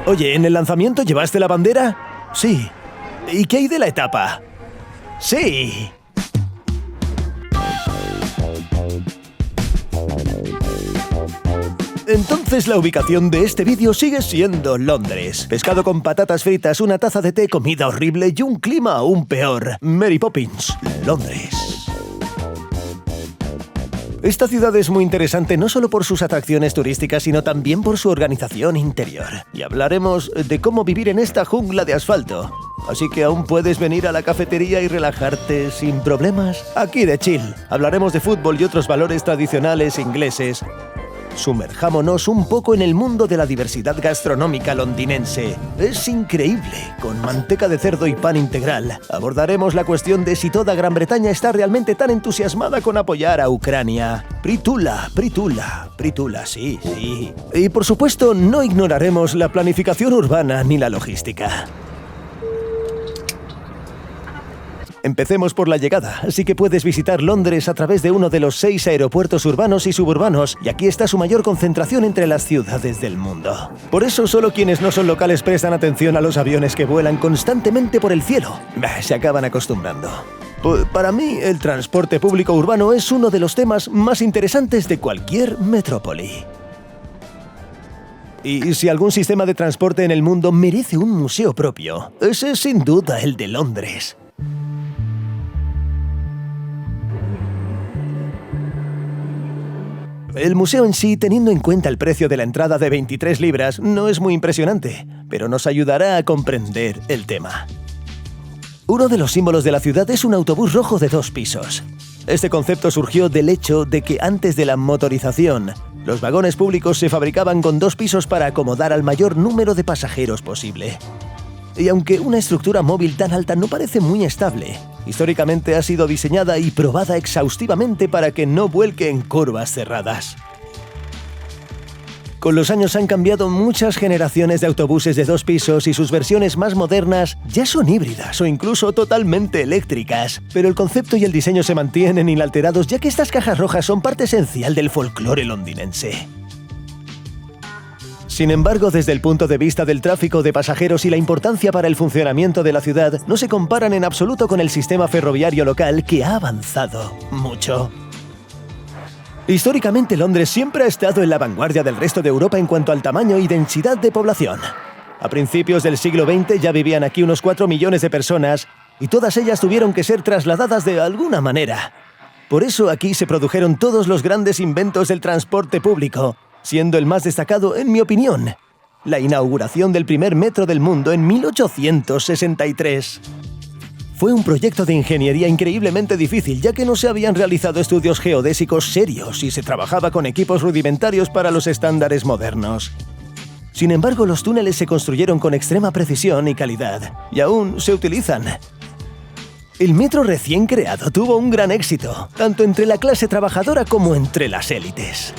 Oye, ¿en el lanzamiento llevaste la bandera? Sí. ¿Y qué hay de la etapa? Sí. Entonces la ubicación de este vídeo sigue siendo Londres. Pescado con patatas fritas, una taza de té, comida horrible y un clima aún peor. Mary Poppins, Londres. Esta ciudad es muy interesante no solo por sus atracciones turísticas, sino también por su organización interior. Y hablaremos de cómo vivir en esta jungla de asfalto. Así que aún puedes venir a la cafetería y relajarte sin problemas. Aquí de chill. Hablaremos de fútbol y otros valores tradicionales ingleses. Sumerjámonos un poco en el mundo de la diversidad gastronómica londinense. Es increíble, con manteca de cerdo y pan integral. Abordaremos la cuestión de si toda Gran Bretaña está realmente tan entusiasmada con apoyar a Ucrania. Pritula, sí. Y por supuesto, no ignoraremos la planificación urbana ni la logística. Empecemos por la llegada, así que puedes visitar Londres a través de uno de los 6 aeropuertos urbanos y suburbanos, y aquí está su mayor concentración entre las ciudades del mundo. Por eso solo quienes no son locales prestan atención a los aviones que vuelan constantemente por el cielo. Se acaban acostumbrando. Para mí, el transporte público urbano es uno de los temas más interesantes de cualquier metrópoli. Y si algún sistema de transporte en el mundo merece un museo propio, ese es sin duda el de Londres. El museo en sí, teniendo en cuenta el precio de la entrada de 23 libras, no es muy impresionante, pero nos ayudará a comprender el tema. Uno de los símbolos de la ciudad es un autobús rojo de 2 pisos. Este concepto surgió del hecho de que antes de la motorización, los vagones públicos se fabricaban con 2 pisos para acomodar al mayor número de pasajeros posible. Y aunque una estructura móvil tan alta no parece muy estable, históricamente ha sido diseñada y probada exhaustivamente para que no vuelque en curvas cerradas. Con los años han cambiado muchas generaciones de autobuses de 2 pisos y sus versiones más modernas ya son híbridas o incluso totalmente eléctricas, pero el concepto y el diseño se mantienen inalterados ya que estas cajas rojas son parte esencial del folclore londinense. Sin embargo, desde el punto de vista del tráfico de pasajeros y la importancia para el funcionamiento de la ciudad, no se comparan en absoluto con el sistema ferroviario local, que ha avanzado mucho. Históricamente, Londres siempre ha estado en la vanguardia del resto de Europa en cuanto al tamaño y densidad de población. A principios del siglo XX ya vivían aquí unos 4 millones de personas y todas ellas tuvieron que ser trasladadas de alguna manera. Por eso aquí se produjeron todos los grandes inventos del transporte público, siendo el más destacado, en mi opinión, la inauguración del primer metro del mundo en 1863. Fue un proyecto de ingeniería increíblemente difícil, ya que no se habían realizado estudios geodésicos serios y se trabajaba con equipos rudimentarios para los estándares modernos. Sin embargo, los túneles se construyeron con extrema precisión y calidad, y aún se utilizan. El metro recién creado tuvo un gran éxito, tanto entre la clase trabajadora como entre las élites.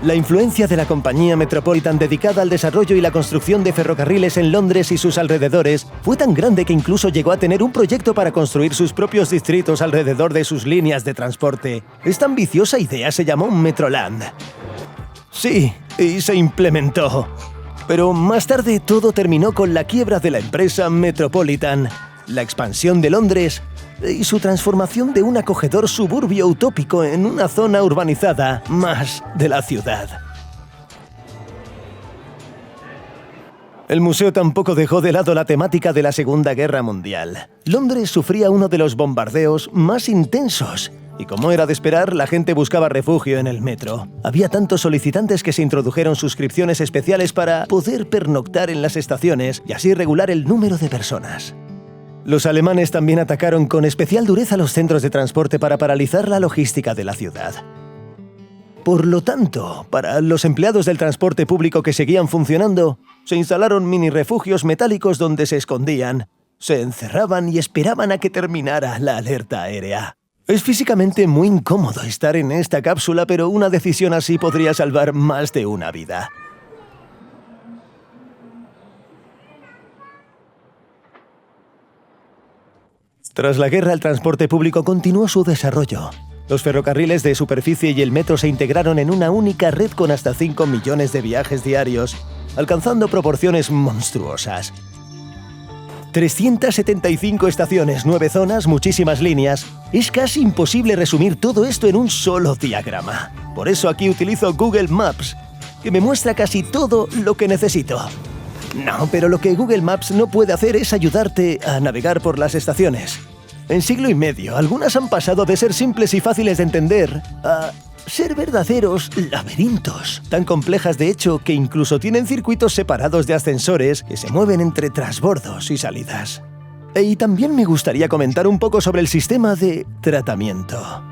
La influencia de la compañía Metropolitan dedicada al desarrollo y la construcción de ferrocarriles en Londres y sus alrededores fue tan grande que incluso llegó a tener un proyecto para construir sus propios distritos alrededor de sus líneas de transporte. Esta ambiciosa idea se llamó Metroland. Sí, y se implementó. Pero más tarde todo terminó con la quiebra de la empresa Metropolitan, la expansión de Londres y su transformación de un acogedor suburbio utópico en una zona urbanizada más de la ciudad. El museo tampoco dejó de lado la temática de la Segunda Guerra Mundial. Londres sufría uno de los bombardeos más intensos, y como era de esperar, la gente buscaba refugio en el metro. Había tantos solicitantes que se introdujeron suscripciones especiales para poder pernoctar en las estaciones y así regular el número de personas. Los alemanes también atacaron con especial dureza los centros de transporte para paralizar la logística de la ciudad. Por lo tanto, para los empleados del transporte público que seguían funcionando, se instalaron mini refugios metálicos donde se escondían, se encerraban y esperaban a que terminara la alerta aérea. Es físicamente muy incómodo estar en esta cápsula, pero una decisión así podría salvar más de una vida. Tras la guerra, el transporte público continuó su desarrollo. Los ferrocarriles de superficie y el metro se integraron en una única red con hasta 5 millones de viajes diarios, alcanzando proporciones monstruosas. 375 estaciones, 9 zonas, muchísimas líneas. Es casi imposible resumir todo esto en un solo diagrama. Por eso aquí utilizo Google Maps, que me muestra casi todo lo que necesito. No, pero lo que Google Maps no puede hacer es ayudarte a navegar por las estaciones. En siglo y medio, algunas han pasado de ser simples y fáciles de entender a ser verdaderos laberintos, tan complejas de hecho que incluso tienen circuitos separados de ascensores que se mueven entre trasbordos y salidas. Y también me gustaría comentar un poco sobre el sistema de tratamiento.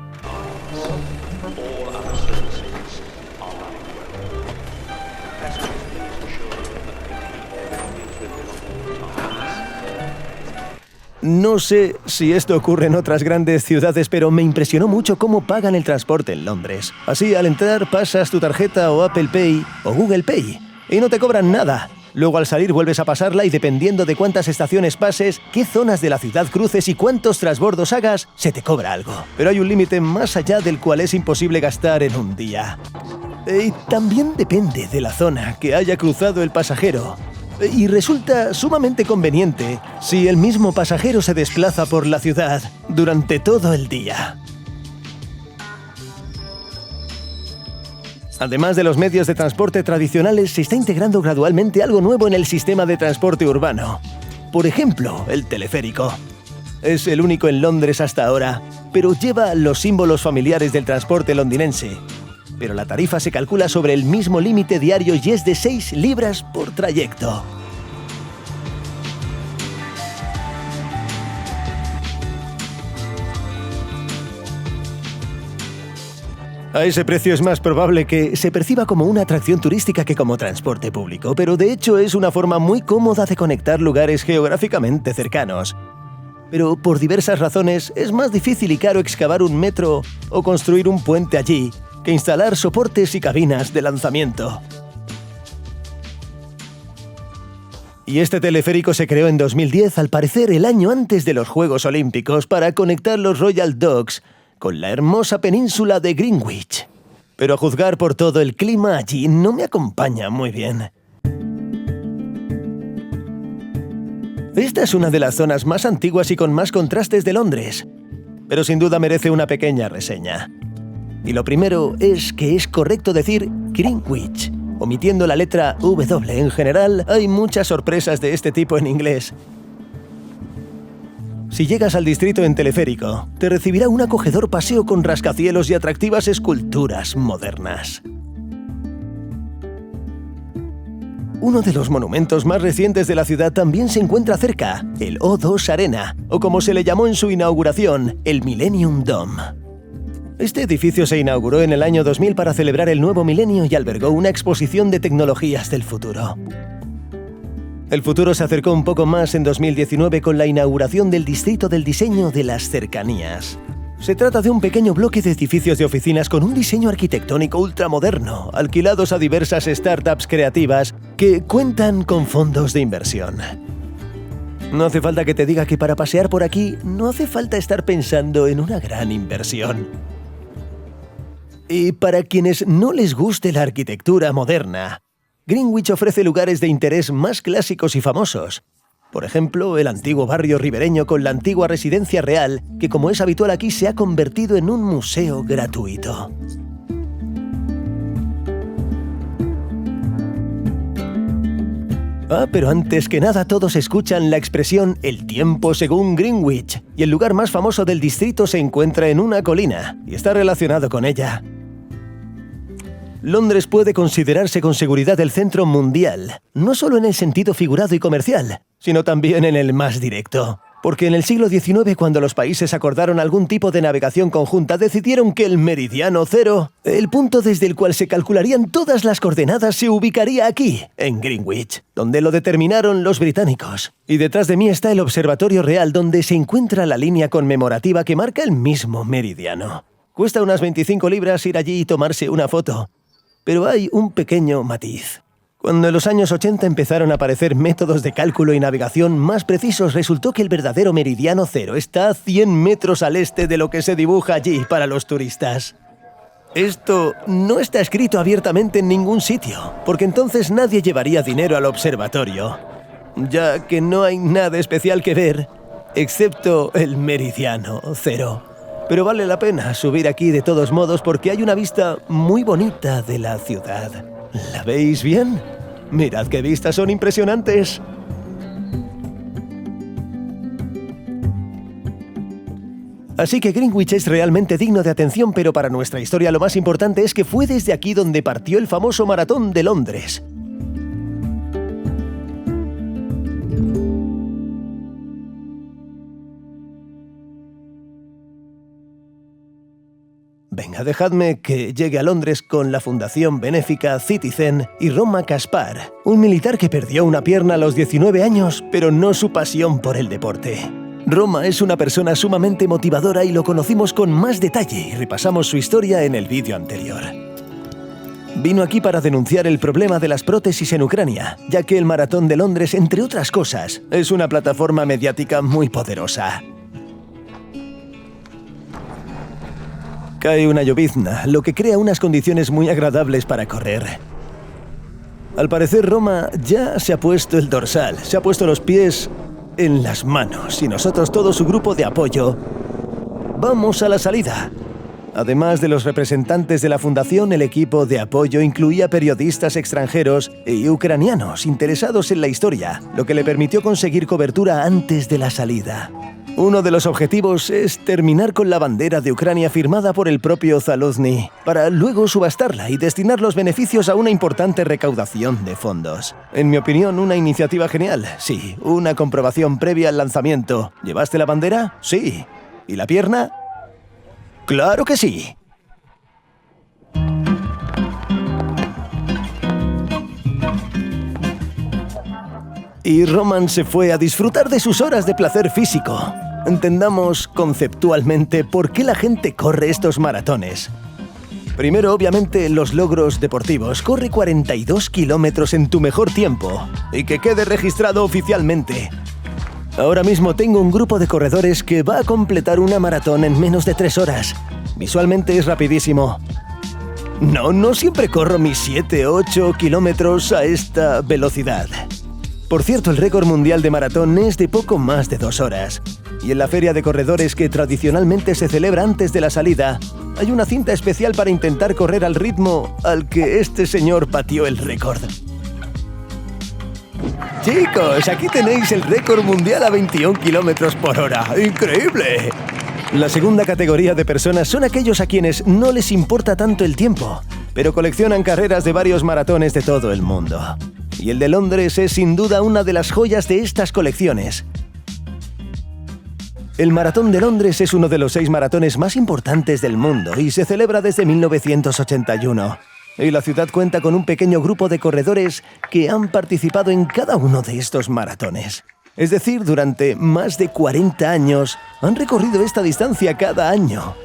No sé si esto ocurre en otras grandes ciudades, pero me impresionó mucho cómo pagan el transporte en Londres. Así, al entrar, pasas tu tarjeta o Apple Pay o Google Pay y no te cobran nada. Luego, al salir, vuelves a pasarla y dependiendo de cuántas estaciones pases, qué zonas de la ciudad cruces y cuántos transbordos hagas, se te cobra algo. Pero hay un límite más allá del cual es imposible gastar en un día. Y también depende de la zona que haya cruzado el pasajero. Y resulta sumamente conveniente si el mismo pasajero se desplaza por la ciudad durante todo el día. Además de los medios de transporte tradicionales, se está integrando gradualmente algo nuevo en el sistema de transporte urbano. Por ejemplo, el teleférico. Es el único en Londres hasta ahora, pero lleva los símbolos familiares del transporte londinense. Pero la tarifa se calcula sobre el mismo límite diario y es de 6 libras por trayecto. A ese precio es más probable que se perciba como una atracción turística que como transporte público, pero de hecho es una forma muy cómoda de conectar lugares geográficamente cercanos. Pero por diversas razones es más difícil y caro excavar un metro o construir un puente allí que instalar soportes y cabinas de lanzamiento. Y este teleférico se creó en 2010, al parecer el año antes de los Juegos Olímpicos, para conectar los Royal Docks con la hermosa península de Greenwich. Pero a juzgar por todo, el clima allí no me acompaña muy bien. Esta es una de las zonas más antiguas y con más contrastes de Londres, pero sin duda merece una pequeña reseña. Y lo primero es que es correcto decir Greenwich, omitiendo la letra W. En general, hay muchas sorpresas de este tipo en inglés. Si llegas al distrito en teleférico, te recibirá un acogedor paseo con rascacielos y atractivas esculturas modernas. Uno de los monumentos más recientes de la ciudad también se encuentra cerca, el O2 Arena, o como se le llamó en su inauguración, el Millennium Dome. Este edificio se inauguró en el año 2000 para celebrar el nuevo milenio y albergó una exposición de tecnologías del futuro. El futuro se acercó un poco más en 2019 con la inauguración del Distrito del Diseño de las Cercanías. Se trata de un pequeño bloque de edificios de oficinas con un diseño arquitectónico ultramoderno, alquilados a diversas startups creativas que cuentan con fondos de inversión. No hace falta que te diga que para pasear por aquí no hace falta estar pensando en una gran inversión. Y para quienes no les guste la arquitectura moderna, Greenwich ofrece lugares de interés más clásicos y famosos. Por ejemplo, el antiguo barrio ribereño con la antigua residencia real, que como es habitual aquí se ha convertido en un museo gratuito. Pero antes que nada todos escuchan la expresión «el tiempo según Greenwich», y el lugar más famoso del distrito se encuentra en una colina, y está relacionado con ella. Londres puede considerarse con seguridad el centro mundial, no solo en el sentido figurado y comercial, sino también en el más directo. Porque en el siglo XIX, cuando los países acordaron algún tipo de navegación conjunta, decidieron que el meridiano cero, el punto desde el cual se calcularían todas las coordenadas, se ubicaría aquí, en Greenwich, donde lo determinaron los británicos. Y detrás de mí está el Observatorio Real, donde se encuentra la línea conmemorativa que marca el mismo meridiano. Cuesta unas 25 libras ir allí y tomarse una foto. Pero hay un pequeño matiz. Cuando en los años 80 empezaron a aparecer métodos de cálculo y navegación más precisos, resultó que el verdadero meridiano cero está a 100 metros al este de lo que se dibuja allí para los turistas. Esto no está escrito abiertamente en ningún sitio, porque entonces nadie llevaría dinero al observatorio, ya que no hay nada especial que ver, excepto el meridiano cero. Pero vale la pena subir aquí de todos modos porque hay una vista muy bonita de la ciudad. ¿La veis bien? Mirad qué vistas son impresionantes. Así que Greenwich es realmente digno de atención, pero para nuestra historia lo más importante es que fue desde aquí donde partió el famoso Maratón de Londres. Venga, dejadme que llegue a Londres con la fundación benéfica Citizen y Roma Kaspar, un militar que perdió una pierna a los 19 años, pero no su pasión por el deporte. Roma es una persona sumamente motivadora y lo conocimos con más detalle y repasamos su historia en el vídeo anterior. Vino aquí para denunciar el problema de las prótesis en Ucrania, ya que el Maratón de Londres, entre otras cosas, es una plataforma mediática muy poderosa. Cae una llovizna, lo que crea unas condiciones muy agradables para correr. Al parecer, Roma ya se ha puesto el dorsal, se ha puesto los pies en las manos y nosotros, todo su grupo de apoyo, vamos a la salida. Además de los representantes de la fundación, el equipo de apoyo incluía periodistas extranjeros y ucranianos interesados en la historia, lo que le permitió conseguir cobertura antes de la salida. Uno de los objetivos es terminar con la bandera de Ucrania firmada por el propio Zaluzny, para luego subastarla y destinar los beneficios a una importante recaudación de fondos. En mi opinión, una iniciativa genial. Sí, una comprobación previa al lanzamiento. ¿Llevaste la bandera? Sí. ¿Y la pierna? ¡Claro que sí! Y Roman se fue a disfrutar de sus horas de placer físico. Entendamos conceptualmente por qué la gente corre estos maratones. Primero, obviamente, los logros deportivos. Corre 42 kilómetros en tu mejor tiempo y que quede registrado oficialmente. Ahora mismo tengo un grupo de corredores que va a completar una maratón en menos de 3 horas. Visualmente es rapidísimo. No siempre corro mis 7-8 kilómetros a esta velocidad. Por cierto, el récord mundial de maratón es de poco más de 2 horas. Y en la feria de corredores que tradicionalmente se celebra antes de la salida, hay una cinta especial para intentar correr al ritmo al que este señor batió el récord. Chicos, aquí tenéis el récord mundial a 21 kilómetros por hora. ¡Increíble! La segunda categoría de personas son aquellos a quienes no les importa tanto el tiempo, pero coleccionan carreras de varios maratones de todo el mundo. Y el de Londres es sin duda una de las joyas de estas colecciones. El Maratón de Londres es uno de los 6 maratones más importantes del mundo y se celebra desde 1981. Y la ciudad cuenta con un pequeño grupo de corredores que han participado en cada uno de estos maratones. Es decir, durante más de 40 años han recorrido esta distancia cada año.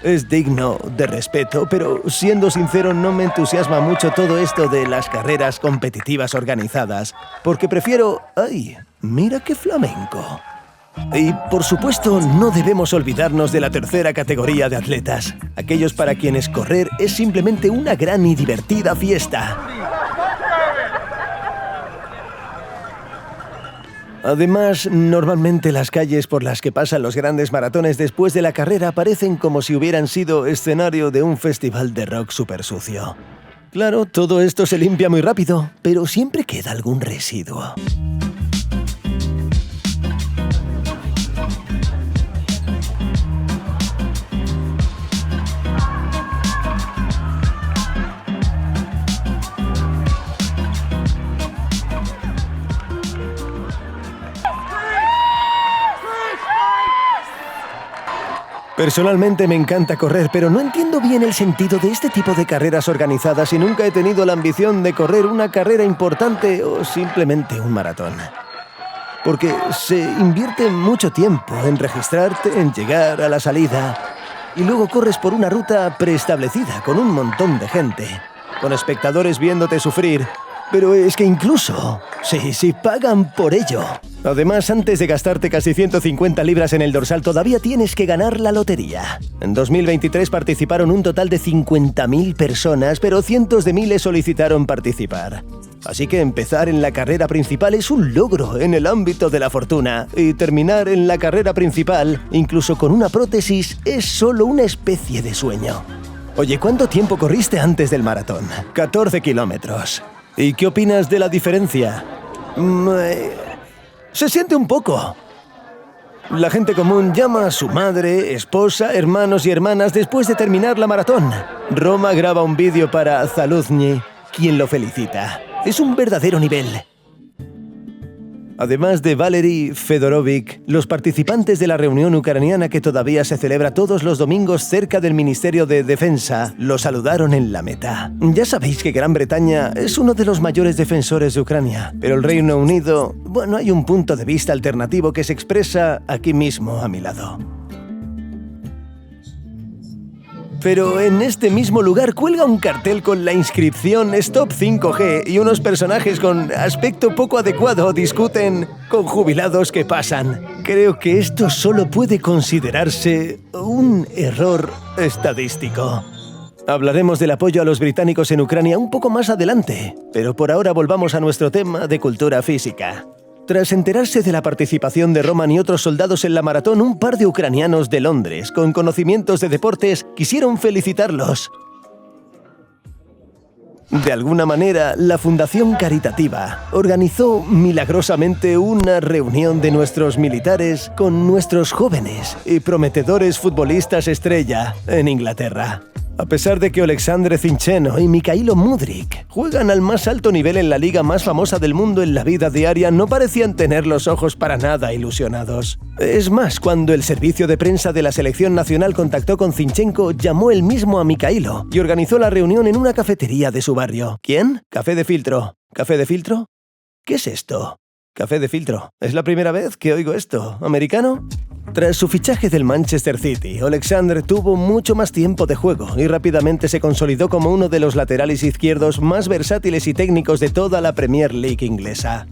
Es digno de respeto, pero siendo sincero no me entusiasma mucho todo esto de las carreras competitivas organizadas, porque prefiero... ¡Ay! ¡Mira qué flamenco! Y, por supuesto, no debemos olvidarnos de la tercera categoría de atletas, aquellos para quienes correr es simplemente una gran y divertida fiesta. Además, normalmente las calles por las que pasan los grandes maratones después de la carrera parecen como si hubieran sido escenario de un festival de rock súper sucio. Claro, todo esto se limpia muy rápido, pero siempre queda algún residuo. Personalmente me encanta correr, pero no entiendo bien el sentido de este tipo de carreras organizadas y nunca he tenido la ambición de correr una carrera importante o simplemente un maratón. Porque se invierte mucho tiempo en registrarte, en llegar a la salida y luego corres por una ruta preestablecida con un montón de gente, con espectadores viéndote sufrir Pero es que incluso, sí, pagan por ello. Además, antes de gastarte casi 150 libras en el dorsal, todavía tienes que ganar la lotería. En 2023 participaron un total de 50.000 personas, pero cientos de miles solicitaron participar. Así que empezar en la carrera principal es un logro en el ámbito de la fortuna. Y terminar en la carrera principal, incluso con una prótesis, es solo una especie de sueño. Oye, ¿cuánto tiempo corriste antes del maratón? 14 kilómetros. ¿Y qué opinas de la diferencia? Se siente un poco. La gente común llama a su madre, esposa, hermanos y hermanas después de terminar la maratón. Roma graba un vídeo para Zaluzny, quien lo felicita. Es un verdadero nivel. Además de Valery Fedorovic, los participantes de la reunión ucraniana que todavía se celebra todos los domingos cerca del Ministerio de Defensa lo saludaron en la meta. Ya sabéis que Gran Bretaña es uno de los mayores defensores de Ucrania, pero el Reino Unido, bueno, hay un punto de vista alternativo que se expresa aquí mismo a mi lado. Pero en este mismo lugar cuelga un cartel con la inscripción Stop 5G y unos personajes con aspecto poco adecuado discuten con jubilados que pasan. Creo que esto solo puede considerarse un error estadístico. Hablaremos del apoyo a los británicos en Ucrania un poco más adelante, pero por ahora volvamos a nuestro tema de cultura física. Tras enterarse de la participación de Roman y otros soldados en la maratón, un par de ucranianos de Londres, con conocimientos de deportes, quisieron felicitarlos. De alguna manera, la Fundación Caritativa organizó milagrosamente una reunión de nuestros militares con nuestros jóvenes y prometedores futbolistas estrella en Inglaterra. A pesar de que Oleksandr Zinchenko y Mikhailo Mudryk juegan al más alto nivel en la liga más famosa del mundo en la vida diaria, no parecían tener los ojos para nada ilusionados. Es más, cuando el servicio de prensa de la selección nacional contactó con Zinchenko, llamó él mismo a Mikhailo y organizó la reunión en una cafetería de su barrio. ¿Quién? Café de filtro. ¿Café de filtro? ¿Qué es esto? Café de filtro. Es la primera vez que oigo esto. ¿Americano? Tras su fichaje del Manchester City, Oleksandr tuvo mucho más tiempo de juego y rápidamente se consolidó como uno de los laterales izquierdos más versátiles y técnicos de toda la Premier League inglesa.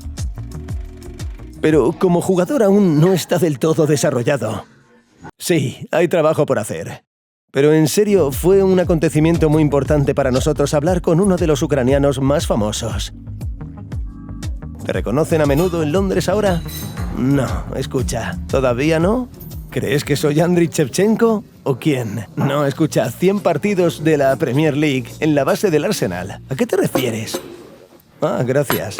Pero como jugador aún no está del todo desarrollado. Sí, hay trabajo por hacer. Pero en serio, fue un acontecimiento muy importante para nosotros hablar con uno de los ucranianos más famosos. ¿Te reconocen a menudo en Londres ahora? No, escucha, ¿todavía no? ¿Crees que soy Andriy Shevchenko? ¿O quién? No, escucha, 100 partidos de la Premier League en la base del Arsenal. ¿A qué te refieres? Ah, gracias.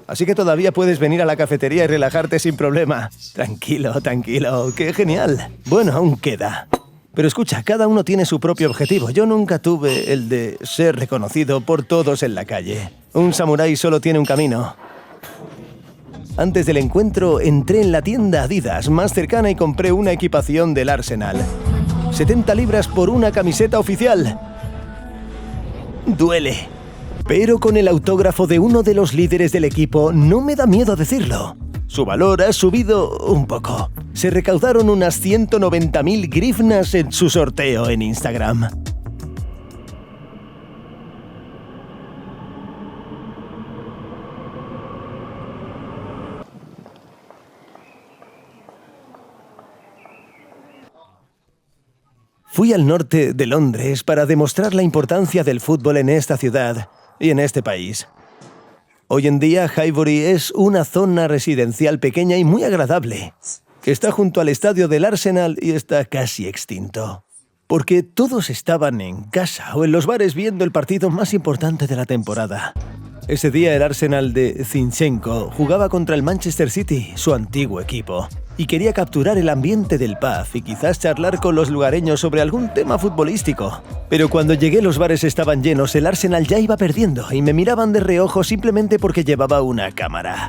Así que todavía puedes venir a la cafetería y relajarte sin problema. Tranquilo, qué genial. Bueno, aún queda. Pero escucha, cada uno tiene su propio objetivo. Yo nunca tuve el de ser reconocido por todos en la calle. Un samurái solo tiene un camino. Antes del encuentro, entré en la tienda Adidas más cercana y compré una equipación del Arsenal. 70 libras por una camiseta oficial. Duele. Pero con el autógrafo de uno de los líderes del equipo, no me da miedo decirlo. Su valor ha subido un poco. Se recaudaron unas 190.000 grivnas en su sorteo en Instagram. Fui al norte de Londres para demostrar la importancia del fútbol en esta ciudad y en este país. Hoy en día, Highbury es una zona residencial pequeña y muy agradable, que está junto al estadio del Arsenal y está casi extinto. Porque todos estaban en casa o en los bares viendo el partido más importante de la temporada. Ese día el Arsenal de Zinchenko jugaba contra el Manchester City, su antiguo equipo, y quería capturar el ambiente del pub y quizás charlar con los lugareños sobre algún tema futbolístico. Pero cuando llegué los bares estaban llenos, el Arsenal ya iba perdiendo y me miraban de reojo simplemente porque llevaba una cámara.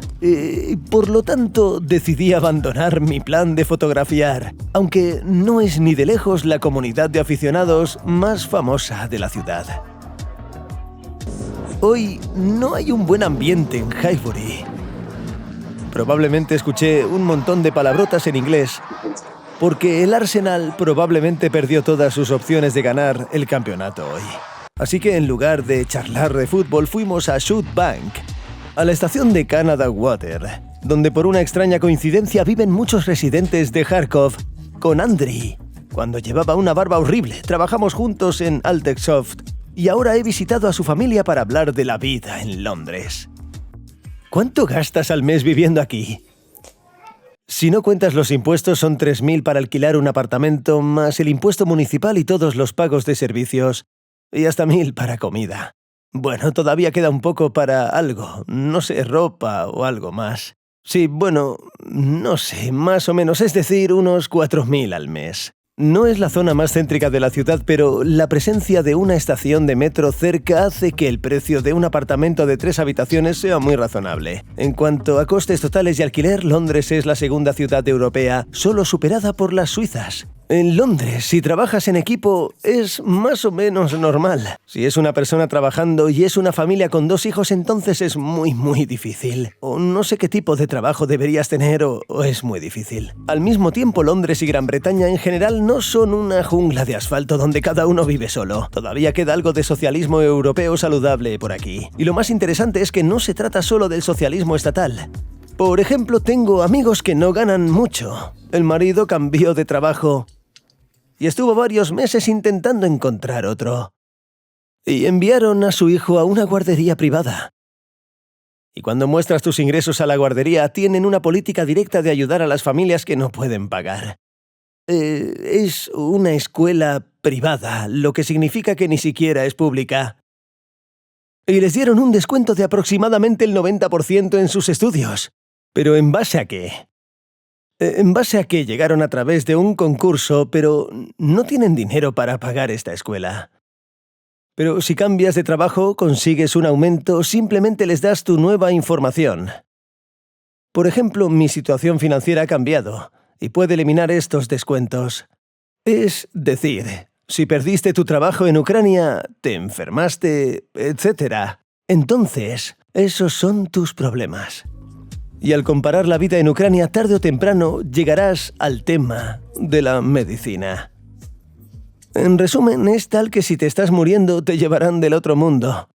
Por lo tanto, decidí abandonar mi plan de fotografiar, aunque no es ni de lejos la comunidad de aficionados más famosa de la ciudad. Hoy no hay un buen ambiente en Highbury. Probablemente escuché un montón de palabrotas en inglés, porque el Arsenal probablemente perdió todas sus opciones de ganar el campeonato hoy. Así que en lugar de charlar de fútbol fuimos a South Bank, a la estación de Canada Water, donde por una extraña coincidencia viven muchos residentes de Kharkov, con Andriy. Cuando llevaba una barba horrible, trabajamos juntos en Altexoft y ahora he visitado a su familia para hablar de la vida en Londres. ¿Cuánto gastas al mes viviendo aquí? Si no cuentas los impuestos, son 3.000 para alquilar un apartamento, más el impuesto municipal y todos los pagos de servicios, y hasta 1.000 para comida. Bueno, todavía queda un poco para algo, no sé, ropa o algo más. Sí, bueno, no sé, más o menos, es decir, unos 4.000 al mes. No es la zona más céntrica de la ciudad, pero la presencia de una estación de metro cerca hace que el precio de un apartamento de 3 habitaciones sea muy razonable. En cuanto a costes totales y alquiler, Londres es la segunda ciudad europea, solo superada por las suizas. En Londres, si trabajas en equipo, es más o menos normal. Si es una persona trabajando y es una familia con 2 hijos, entonces es muy difícil. O no sé qué tipo de trabajo deberías tener o es muy difícil. Al mismo tiempo, Londres y Gran Bretaña en general no son una jungla de asfalto donde cada uno vive solo. Todavía queda algo de socialismo europeo saludable por aquí. Y lo más interesante es que no se trata solo del socialismo estatal. Por ejemplo, tengo amigos que no ganan mucho. El marido cambió de trabajo y estuvo varios meses intentando encontrar otro. Y enviaron a su hijo a una guardería privada. Y cuando muestras tus ingresos a la guardería, tienen una política directa de ayudar a las familias que no pueden pagar. Es una escuela privada, lo que significa que ni siquiera es pública. Y les dieron un descuento de aproximadamente el 90% en sus estudios. ¿Pero en base a qué? En base a que llegaron a través de un concurso, pero no tienen dinero para pagar esta escuela. Pero si cambias de trabajo, consigues un aumento, simplemente les das tu nueva información. Por ejemplo, mi situación financiera ha cambiado y puede eliminar estos descuentos. Es decir, si perdiste tu trabajo en Ucrania, te enfermaste, etc., entonces esos son tus problemas. Y al comparar la vida en Ucrania, tarde o temprano llegarás al tema de la medicina. En resumen, es tal que si te estás muriendo, te llevarán del otro mundo.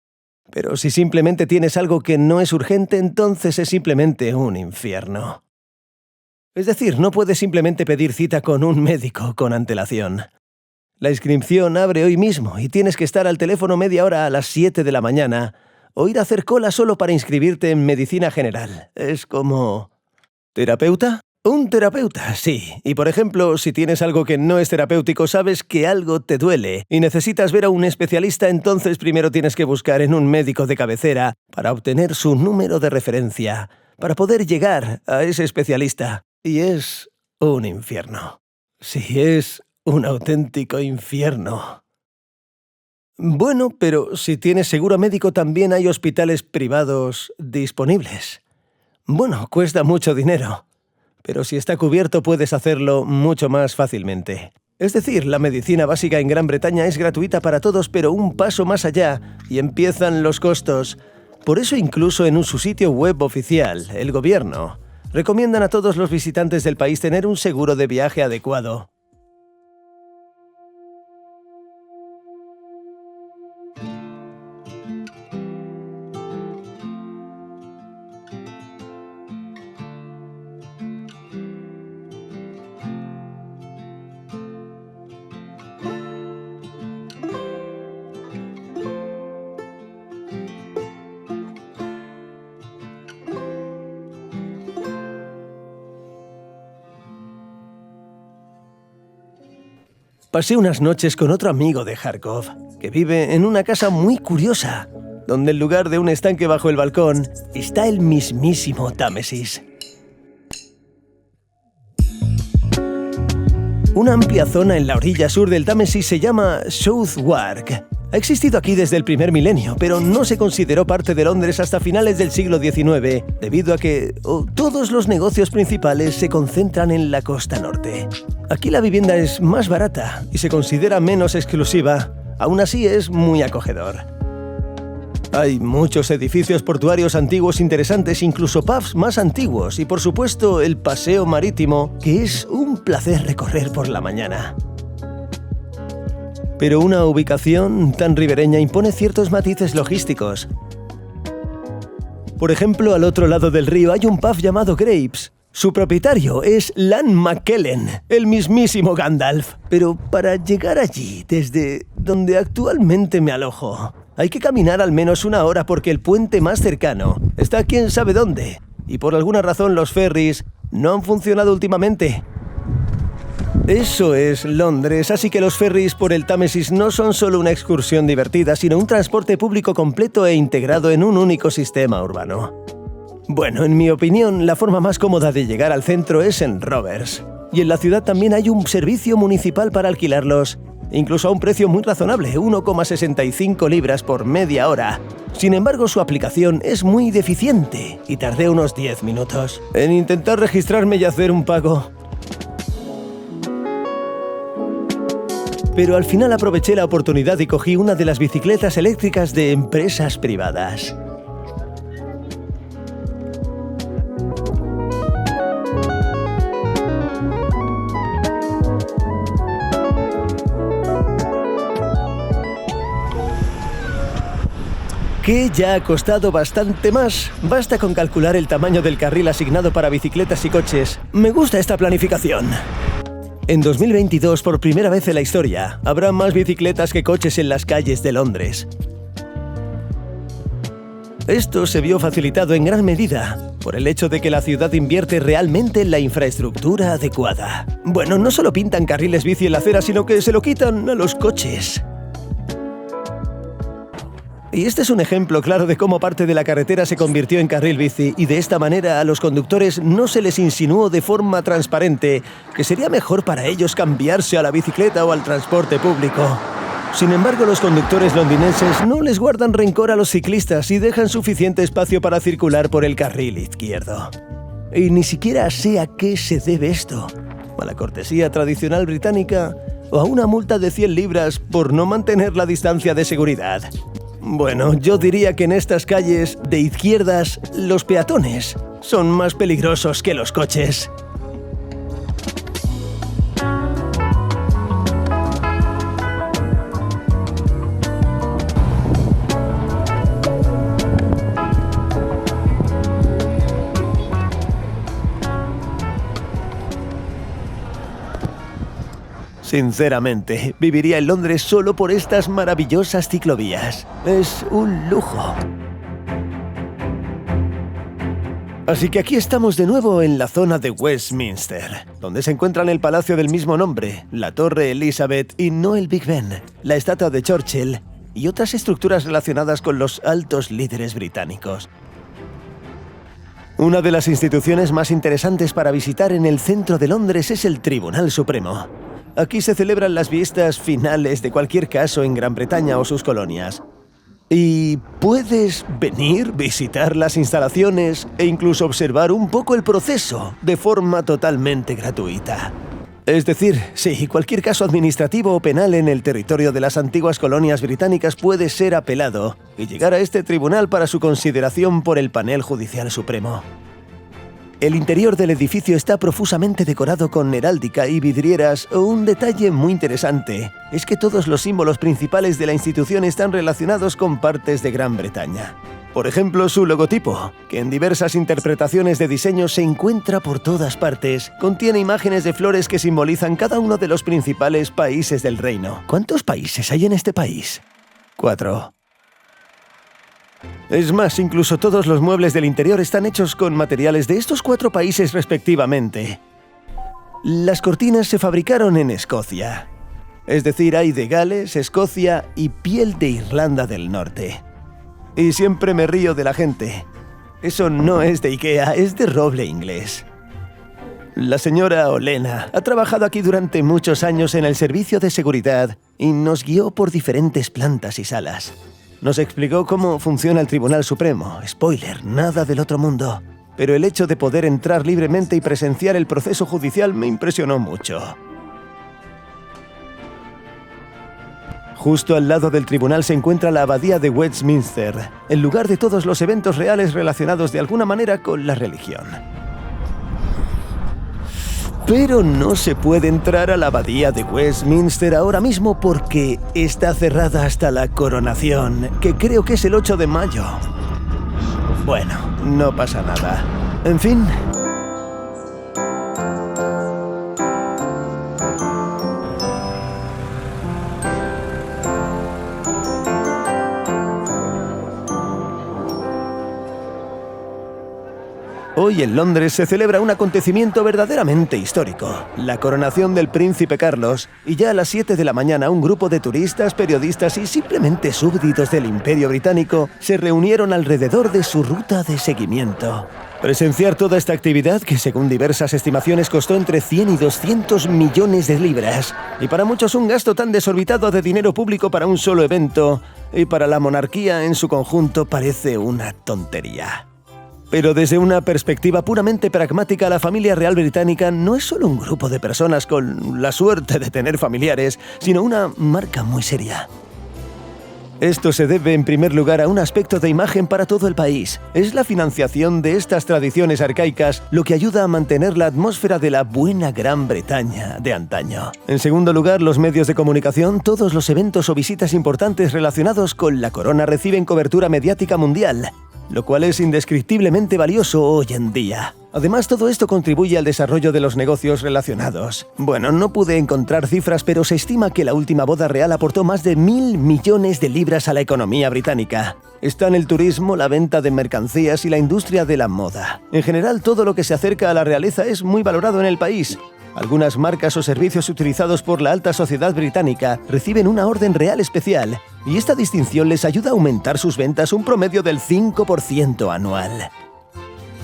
Pero si simplemente tienes algo que no es urgente, entonces es simplemente un infierno. Es decir, no puedes simplemente pedir cita con un médico con antelación. La inscripción abre hoy mismo y tienes que estar al teléfono media hora a las 7 de la mañana o ir a hacer cola solo para inscribirte en medicina general. Es como... ¿terapeuta? Un terapeuta, sí. Y por ejemplo, si tienes algo que no es terapéutico, sabes que algo te duele y necesitas ver a un especialista, entonces primero tienes que buscar en un médico de cabecera para obtener su número de referencia, para poder llegar a ese especialista. Y es un infierno. Sí, es un auténtico infierno. Bueno, pero si tienes seguro médico también hay hospitales privados disponibles. Bueno, cuesta mucho dinero, pero si está cubierto puedes hacerlo mucho más fácilmente. Es decir, la medicina básica en Gran Bretaña es gratuita para todos, pero un paso más allá y empiezan los costos. Por eso incluso en su sitio web oficial, el gobierno recomiendan a todos los visitantes del país tener un seguro de viaje adecuado. Pasé unas noches con otro amigo de Kharkov, que vive en una casa muy curiosa, donde en lugar de un estanque bajo el balcón, está el mismísimo Támesis. Una amplia zona en la orilla sur del Támesis se llama Southwark. Ha existido aquí desde el primer milenio, pero no se consideró parte de Londres hasta finales del siglo XIX, debido a que todos los negocios principales se concentran en la costa norte. Aquí la vivienda es más barata y se considera menos exclusiva, aún así es muy acogedor. Hay muchos edificios portuarios antiguos interesantes, incluso pubs más antiguos y por supuesto el paseo marítimo, que es un placer recorrer por la mañana. Pero una ubicación tan ribereña impone ciertos matices logísticos. Por ejemplo, al otro lado del río hay un pub llamado Grapes. Su propietario es Ian McKellen, el mismísimo Gandalf. Pero para llegar allí, desde donde actualmente me alojo, hay que caminar al menos 1 hora porque el puente más cercano está quién sabe dónde. Y por alguna razón los ferries no han funcionado últimamente. Eso es Londres, así que los ferries por el Támesis no son solo una excursión divertida, sino un transporte público completo e integrado en un único sistema urbano. Bueno, en mi opinión, la forma más cómoda de llegar al centro es en rovers. Y en la ciudad también hay un servicio municipal para alquilarlos, incluso a un precio muy razonable, 1,65 libras por media hora. Sin embargo, su aplicación es muy deficiente y tardé unos 10 minutos en intentar registrarme y hacer un pago. Pero al final aproveché la oportunidad y cogí una de las bicicletas eléctricas de empresas privadas. Que ya ha costado bastante más. Basta con calcular el tamaño del carril asignado para bicicletas y coches. Me gusta esta planificación. En 2022, por primera vez en la historia, habrá más bicicletas que coches en las calles de Londres. Esto se vio facilitado en gran medida por el hecho de que la ciudad invierte realmente en la infraestructura adecuada. Bueno, no solo pintan carriles bici en la acera, sino que se lo quitan a los coches. Y este es un ejemplo claro de cómo parte de la carretera se convirtió en carril bici y de esta manera a los conductores no se les insinuó de forma transparente que sería mejor para ellos cambiarse a la bicicleta o al transporte público. Sin embargo, los conductores londinenses no les guardan rencor a los ciclistas y dejan suficiente espacio para circular por el carril izquierdo. Y ni siquiera sé a qué se debe esto. ¿A la cortesía tradicional británica o a una multa de 100 libras por no mantener la distancia de seguridad? Bueno, yo diría que en estas calles de izquierdas, los peatones son más peligrosos que los coches. Sinceramente, viviría en Londres solo por estas maravillosas ciclovías. Es un lujo. Así que aquí estamos de nuevo en la zona de Westminster, donde se encuentran el palacio del mismo nombre, la Torre Elizabeth y no el Big Ben, la estatua de Churchill y otras estructuras relacionadas con los altos líderes británicos. Una de las instituciones más interesantes para visitar en el centro de Londres es el Tribunal Supremo. Aquí se celebran las vistas finales de cualquier caso en Gran Bretaña o sus colonias. Y puedes venir, visitar las instalaciones e incluso observar un poco el proceso de forma totalmente gratuita. Es decir, sí, cualquier caso administrativo o penal en el territorio de las antiguas colonias británicas puede ser apelado y llegar a este tribunal para su consideración por el Panel Judicial Supremo. El interior del edificio está profusamente decorado con heráldica y vidrieras. Un detalle muy interesante es que todos los símbolos principales de la institución están relacionados con partes de Gran Bretaña. Por ejemplo, su logotipo, que en diversas interpretaciones de diseño se encuentra por todas partes, contiene imágenes de flores que simbolizan cada uno de los principales países del reino. ¿Cuántos países hay en este país? 4. Es más, incluso todos los muebles del interior están hechos con materiales de estos 4 países respectivamente. Las cortinas se fabricaron en Escocia. Es decir, hay de Gales, Escocia y piel de Irlanda del Norte. Y siempre me río de la gente. Eso no es de Ikea, es de roble inglés. La señora Olena ha trabajado aquí durante muchos años en el servicio de seguridad y nos guió por diferentes plantas y salas. Nos explicó cómo funciona el Tribunal Supremo. Spoiler, nada del otro mundo. Pero el hecho de poder entrar libremente y presenciar el proceso judicial me impresionó mucho. Justo al lado del tribunal se encuentra la Abadía de Westminster, el lugar de todos los eventos reales relacionados de alguna manera con la religión. Pero no se puede entrar a la abadía de Westminster ahora mismo porque está cerrada hasta la coronación, que creo que es el 8 de mayo. Bueno, no pasa nada. En fin... Hoy en Londres se celebra un acontecimiento verdaderamente histórico, la coronación del príncipe Carlos, y ya a las 7 de la mañana un grupo de turistas, periodistas y simplemente súbditos del Imperio Británico se reunieron alrededor de su ruta de seguimiento. Presenciar toda esta actividad, que según diversas estimaciones costó entre 100 y 200 millones de libras, y para muchos un gasto tan desorbitado de dinero público para un solo evento, y para la monarquía en su conjunto parece una tontería. Pero desde una perspectiva puramente pragmática, la familia real británica no es solo un grupo de personas con la suerte de tener familiares, sino una marca muy seria. Esto se debe en primer lugar a un aspecto de imagen para todo el país. Es la financiación de estas tradiciones arcaicas lo que ayuda a mantener la atmósfera de la buena Gran Bretaña de antaño. En segundo lugar, los medios de comunicación, todos los eventos o visitas importantes relacionados con la corona reciben cobertura mediática mundial, lo cual es indescriptiblemente valioso hoy en día. Además, todo esto contribuye al desarrollo de los negocios relacionados. Bueno, no pude encontrar cifras, pero se estima que la última boda real aportó más de 1.000 millones de libras a la economía británica. Están el turismo, la venta de mercancías y la industria de la moda. En general, todo lo que se acerca a la realeza es muy valorado en el país. Algunas marcas o servicios utilizados por la alta sociedad británica reciben una orden real especial, y esta distinción les ayuda a aumentar sus ventas un promedio del 5% anual.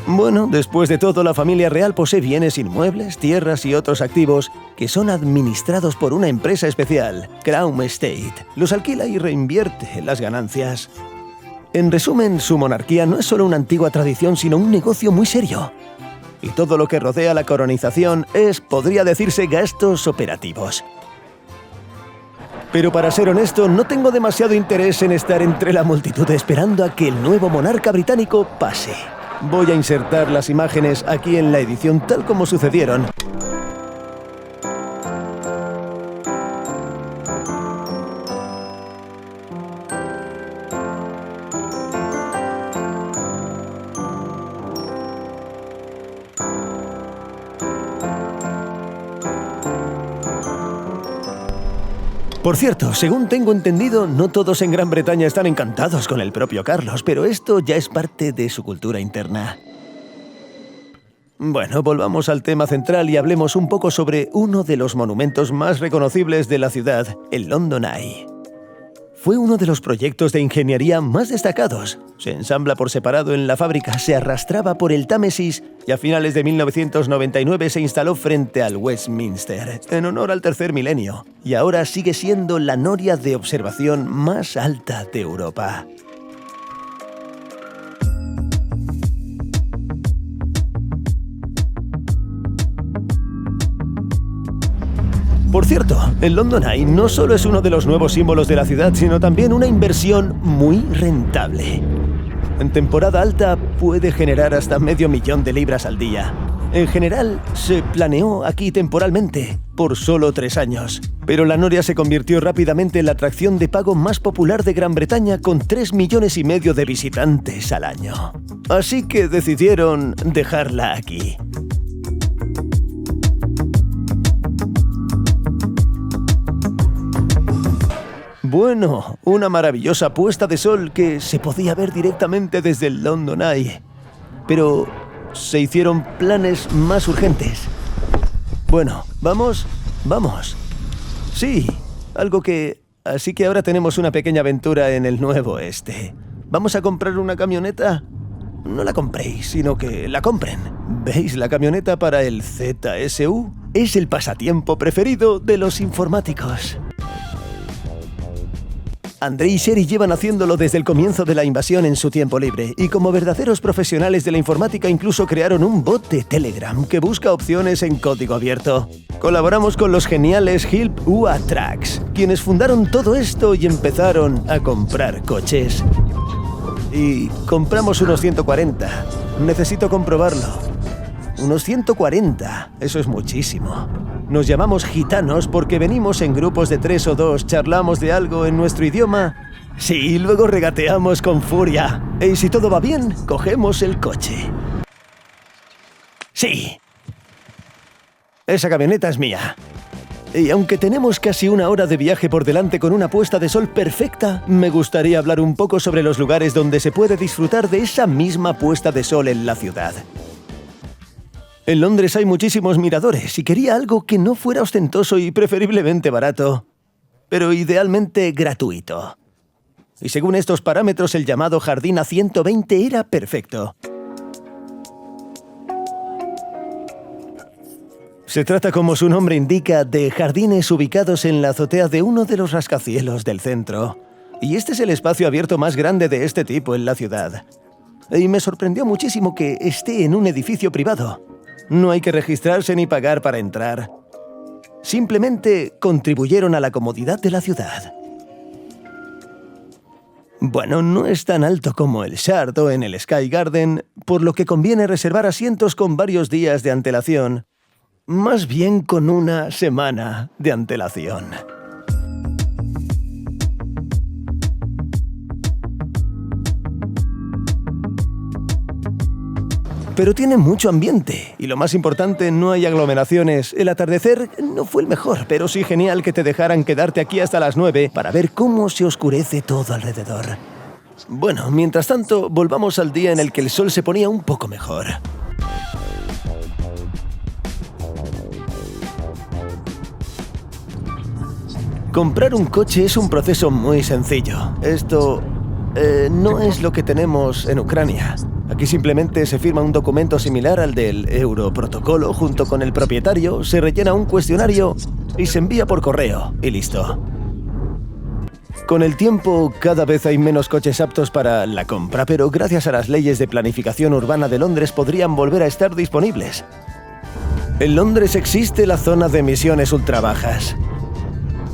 Bueno, después de todo, la familia real posee bienes inmuebles, tierras y otros activos que son administrados por una empresa especial, Crown Estate. Los alquila y reinvierte las ganancias. En resumen, su monarquía no es solo una antigua tradición, sino un negocio muy serio. Y todo lo que rodea la coronización es, podría decirse, gastos operativos. Pero para ser honesto, no tengo demasiado interés en estar entre la multitud esperando a que el nuevo monarca británico pase. Voy a insertar las imágenes aquí en la edición tal como sucedieron. Por cierto, según tengo entendido, no todos en Gran Bretaña están encantados con el propio Carlos, pero esto ya es parte de su cultura interna. Bueno, volvamos al tema central y hablemos un poco sobre uno de los monumentos más reconocibles de la ciudad, el London Eye. Fue uno de los proyectos de ingeniería más destacados. Se ensambla por separado en la fábrica, se arrastraba por el Támesis y a finales de 1999 se instaló frente al Westminster, en honor al tercer milenio, y ahora sigue siendo la noria de observación más alta de Europa. Por cierto, el London Eye no solo es uno de los nuevos símbolos de la ciudad, sino también una inversión muy rentable. En temporada alta puede generar hasta $500,000 de libras al día. En general, se planeó aquí temporalmente, por solo 3 años. Pero la noria se convirtió rápidamente en la atracción de pago más popular de Gran Bretaña, con 3,5 millones de visitantes al año. Así que decidieron dejarla aquí. Bueno, una maravillosa puesta de sol que se podía ver directamente desde el London Eye. Pero se hicieron planes más urgentes. Bueno, vamos. Sí, algo que... Así que ahora tenemos una pequeña aventura en el Nuevo Este. ¿Vamos a comprar una camioneta? No la compréis, sino que la compren. ¿Veis la camioneta para el ZSU? Es el pasatiempo preferido de los informáticos. André y Sherry llevan haciéndolo desde el comienzo de la invasión en su tiempo libre, y como verdaderos profesionales de la informática incluso crearon un bot de Telegram que busca opciones en código abierto. Colaboramos con los geniales Help UA Tracks, quienes fundaron todo esto y empezaron a comprar coches. Y compramos unos 140. Necesito comprobarlo. unos 140. Eso es muchísimo. Nos llamamos gitanos porque venimos en grupos de 3 o 2, charlamos de algo en nuestro idioma. Sí, y luego regateamos con furia. Y si todo va bien, cogemos el coche. Sí. Esa camioneta es mía. Y aunque tenemos casi una hora de viaje por delante con una puesta de sol perfecta, me gustaría hablar un poco sobre los lugares donde se puede disfrutar de esa misma puesta de sol en la ciudad. En Londres hay muchísimos miradores y quería algo que no fuera ostentoso y preferiblemente barato, pero idealmente gratuito. Y según estos parámetros, el llamado Jardín A120 era perfecto. Se trata, como su nombre indica, de jardines ubicados en la azotea de uno de los rascacielos del centro. Y este es el espacio abierto más grande de este tipo en la ciudad. Y me sorprendió muchísimo que esté en un edificio privado. No hay que registrarse ni pagar para entrar. Simplemente contribuyeron a la comodidad de la ciudad. Bueno, no es tan alto como el Shard o en el Sky Garden, por lo que conviene reservar asientos con varios días de antelación. Más bien con una semana de antelación. Pero tiene mucho ambiente, y lo más importante, no hay aglomeraciones. El atardecer no fue el mejor, pero sí genial que te dejaran quedarte aquí hasta las 9 para ver cómo se oscurece todo alrededor. Bueno, mientras tanto, volvamos al día en el que el sol se ponía un poco mejor. Comprar un coche es un proceso muy sencillo. Esto no es lo que tenemos en Ucrania. Aquí simplemente se firma un documento similar al del Europrotocolo junto con el propietario, se rellena un cuestionario y se envía por correo, y listo. Con el tiempo, cada vez hay menos coches aptos para la compra, pero gracias a las leyes de planificación urbana de Londres podrían volver a estar disponibles. En Londres existe la zona de emisiones ultrabajas.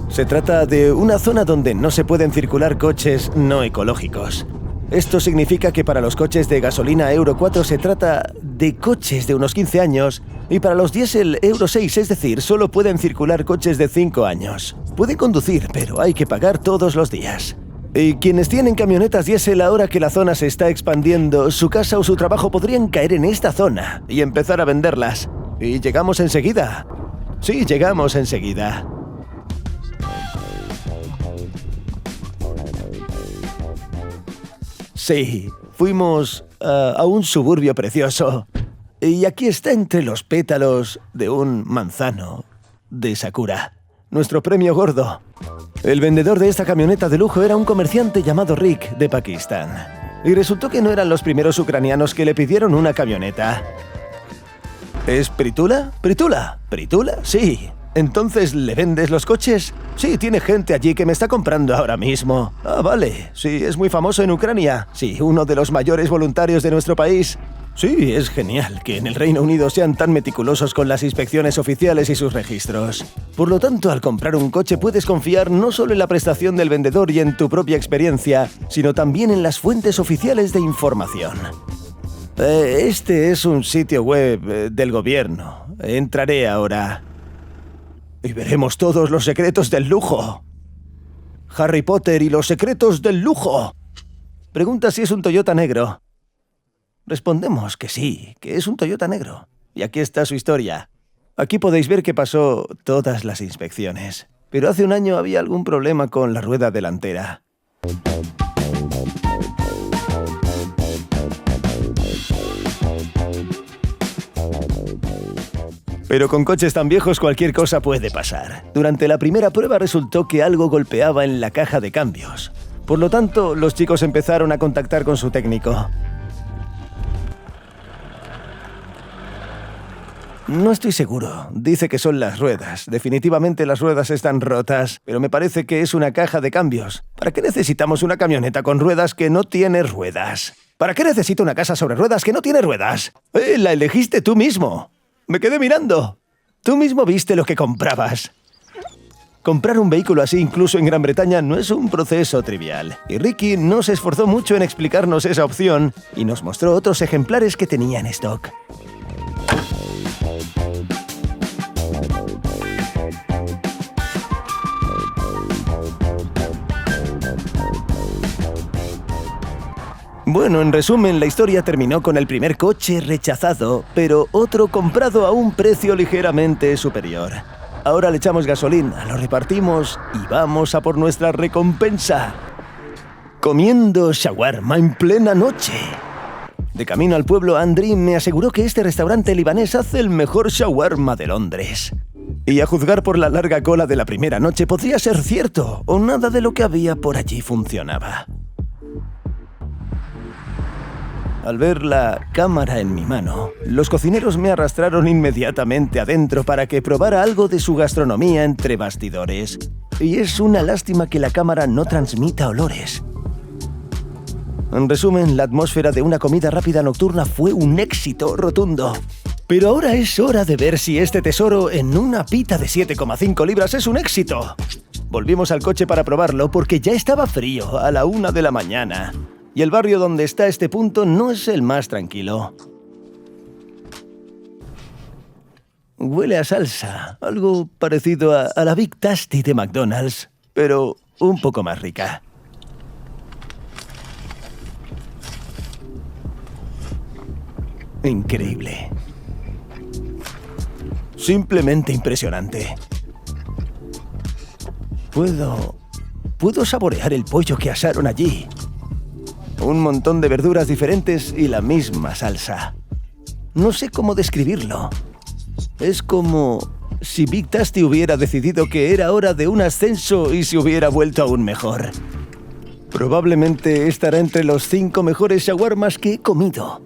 Se trata de una zona donde no se pueden circular coches no ecológicos. Esto significa que para los coches de gasolina Euro 4 se trata de coches de unos 15 años y para los diésel Euro 6, es decir, solo pueden circular coches de 5 años. Pueden conducir, pero hay que pagar todos los días. Y quienes tienen camionetas diésel, ahora que la zona se está expandiendo, su casa o su trabajo podrían caer en esta zona y empezar a venderlas. Y llegamos enseguida. Sí, llegamos enseguida. Sí, fuimos a un suburbio precioso. Y aquí está entre los pétalos de un manzano de Sakura. Nuestro premio gordo. El vendedor de esta camioneta de lujo era un comerciante llamado Rick, de Pakistán. Y resultó que no eran los primeros ucranianos que le pidieron una camioneta. ¿Es Pritula? ¿Pritula? ¿Pritula? Sí. ¿Entonces le vendes los coches? Sí, tiene gente allí que me está comprando ahora mismo. Ah, vale. Sí, es muy famoso en Ucrania. Sí, uno de los mayores voluntarios de nuestro país. Sí, es genial que en el Reino Unido sean tan meticulosos con las inspecciones oficiales y sus registros. Por lo tanto, al comprar un coche puedes confiar no solo en la prestación del vendedor y en tu propia experiencia, sino también en las fuentes oficiales de información. Este es un sitio web del gobierno. Entraré ahora. Y veremos todos los secretos del lujo. Harry Potter y los secretos del lujo. Pregunta si es un Toyota negro. Respondemos que sí, que es un Toyota negro. Y aquí está su historia. Aquí podéis ver que pasó todas las inspecciones. Pero hace un año había algún problema con la rueda delantera. Pero con coches tan viejos cualquier cosa puede pasar. Durante la primera prueba resultó que algo golpeaba en la caja de cambios. Por lo tanto, los chicos empezaron a contactar con su técnico. No estoy seguro. Dice que son las ruedas. Definitivamente las ruedas están rotas, pero me parece que es una caja de cambios. ¿Para qué necesitamos una camioneta con ruedas que no tiene ruedas? ¿Para qué necesito una casa sobre ruedas que no tiene ruedas? La elegiste tú mismo. Me quedé mirando. Tú mismo viste lo que comprabas. Comprar un vehículo así, incluso en Gran Bretaña, no es un proceso trivial. Y Ricky no se esforzó mucho en explicarnos esa opción y nos mostró otros ejemplares que tenía en stock. Bueno, en resumen, la historia terminó con el primer coche rechazado, pero otro comprado a un precio ligeramente superior. Ahora le echamos gasolina, lo repartimos y vamos a por nuestra recompensa. Comiendo shawarma en plena noche. De camino al pueblo, Andriy me aseguró que este restaurante libanés hace el mejor shawarma de Londres. Y a juzgar por la larga cola de la primera noche, podría ser cierto, o nada de lo que había por allí funcionaba. Al ver la cámara en mi mano, los cocineros me arrastraron inmediatamente adentro para que probara algo de su gastronomía entre bastidores. Y es una lástima que la cámara no transmita olores. En resumen, la atmósfera de una comida rápida nocturna fue un éxito rotundo. Pero ahora es hora de ver si este tesoro en una pita de 7,5 libras es un éxito. Volvimos al coche para probarlo porque ya estaba frío a la 1 de la mañana. Y el barrio donde está este punto no es el más tranquilo. Huele a salsa, algo parecido a la Big Tasty de McDonald's, pero un poco más rica. Increíble. Simplemente impresionante. Puedo saborear el pollo que asaron allí. Un montón de verduras diferentes y la misma salsa. No sé cómo describirlo. Es como si Big Tasty hubiera decidido que era hora de un ascenso y se hubiera vuelto aún mejor. Probablemente estará entre los 5 mejores shawarmas que he comido.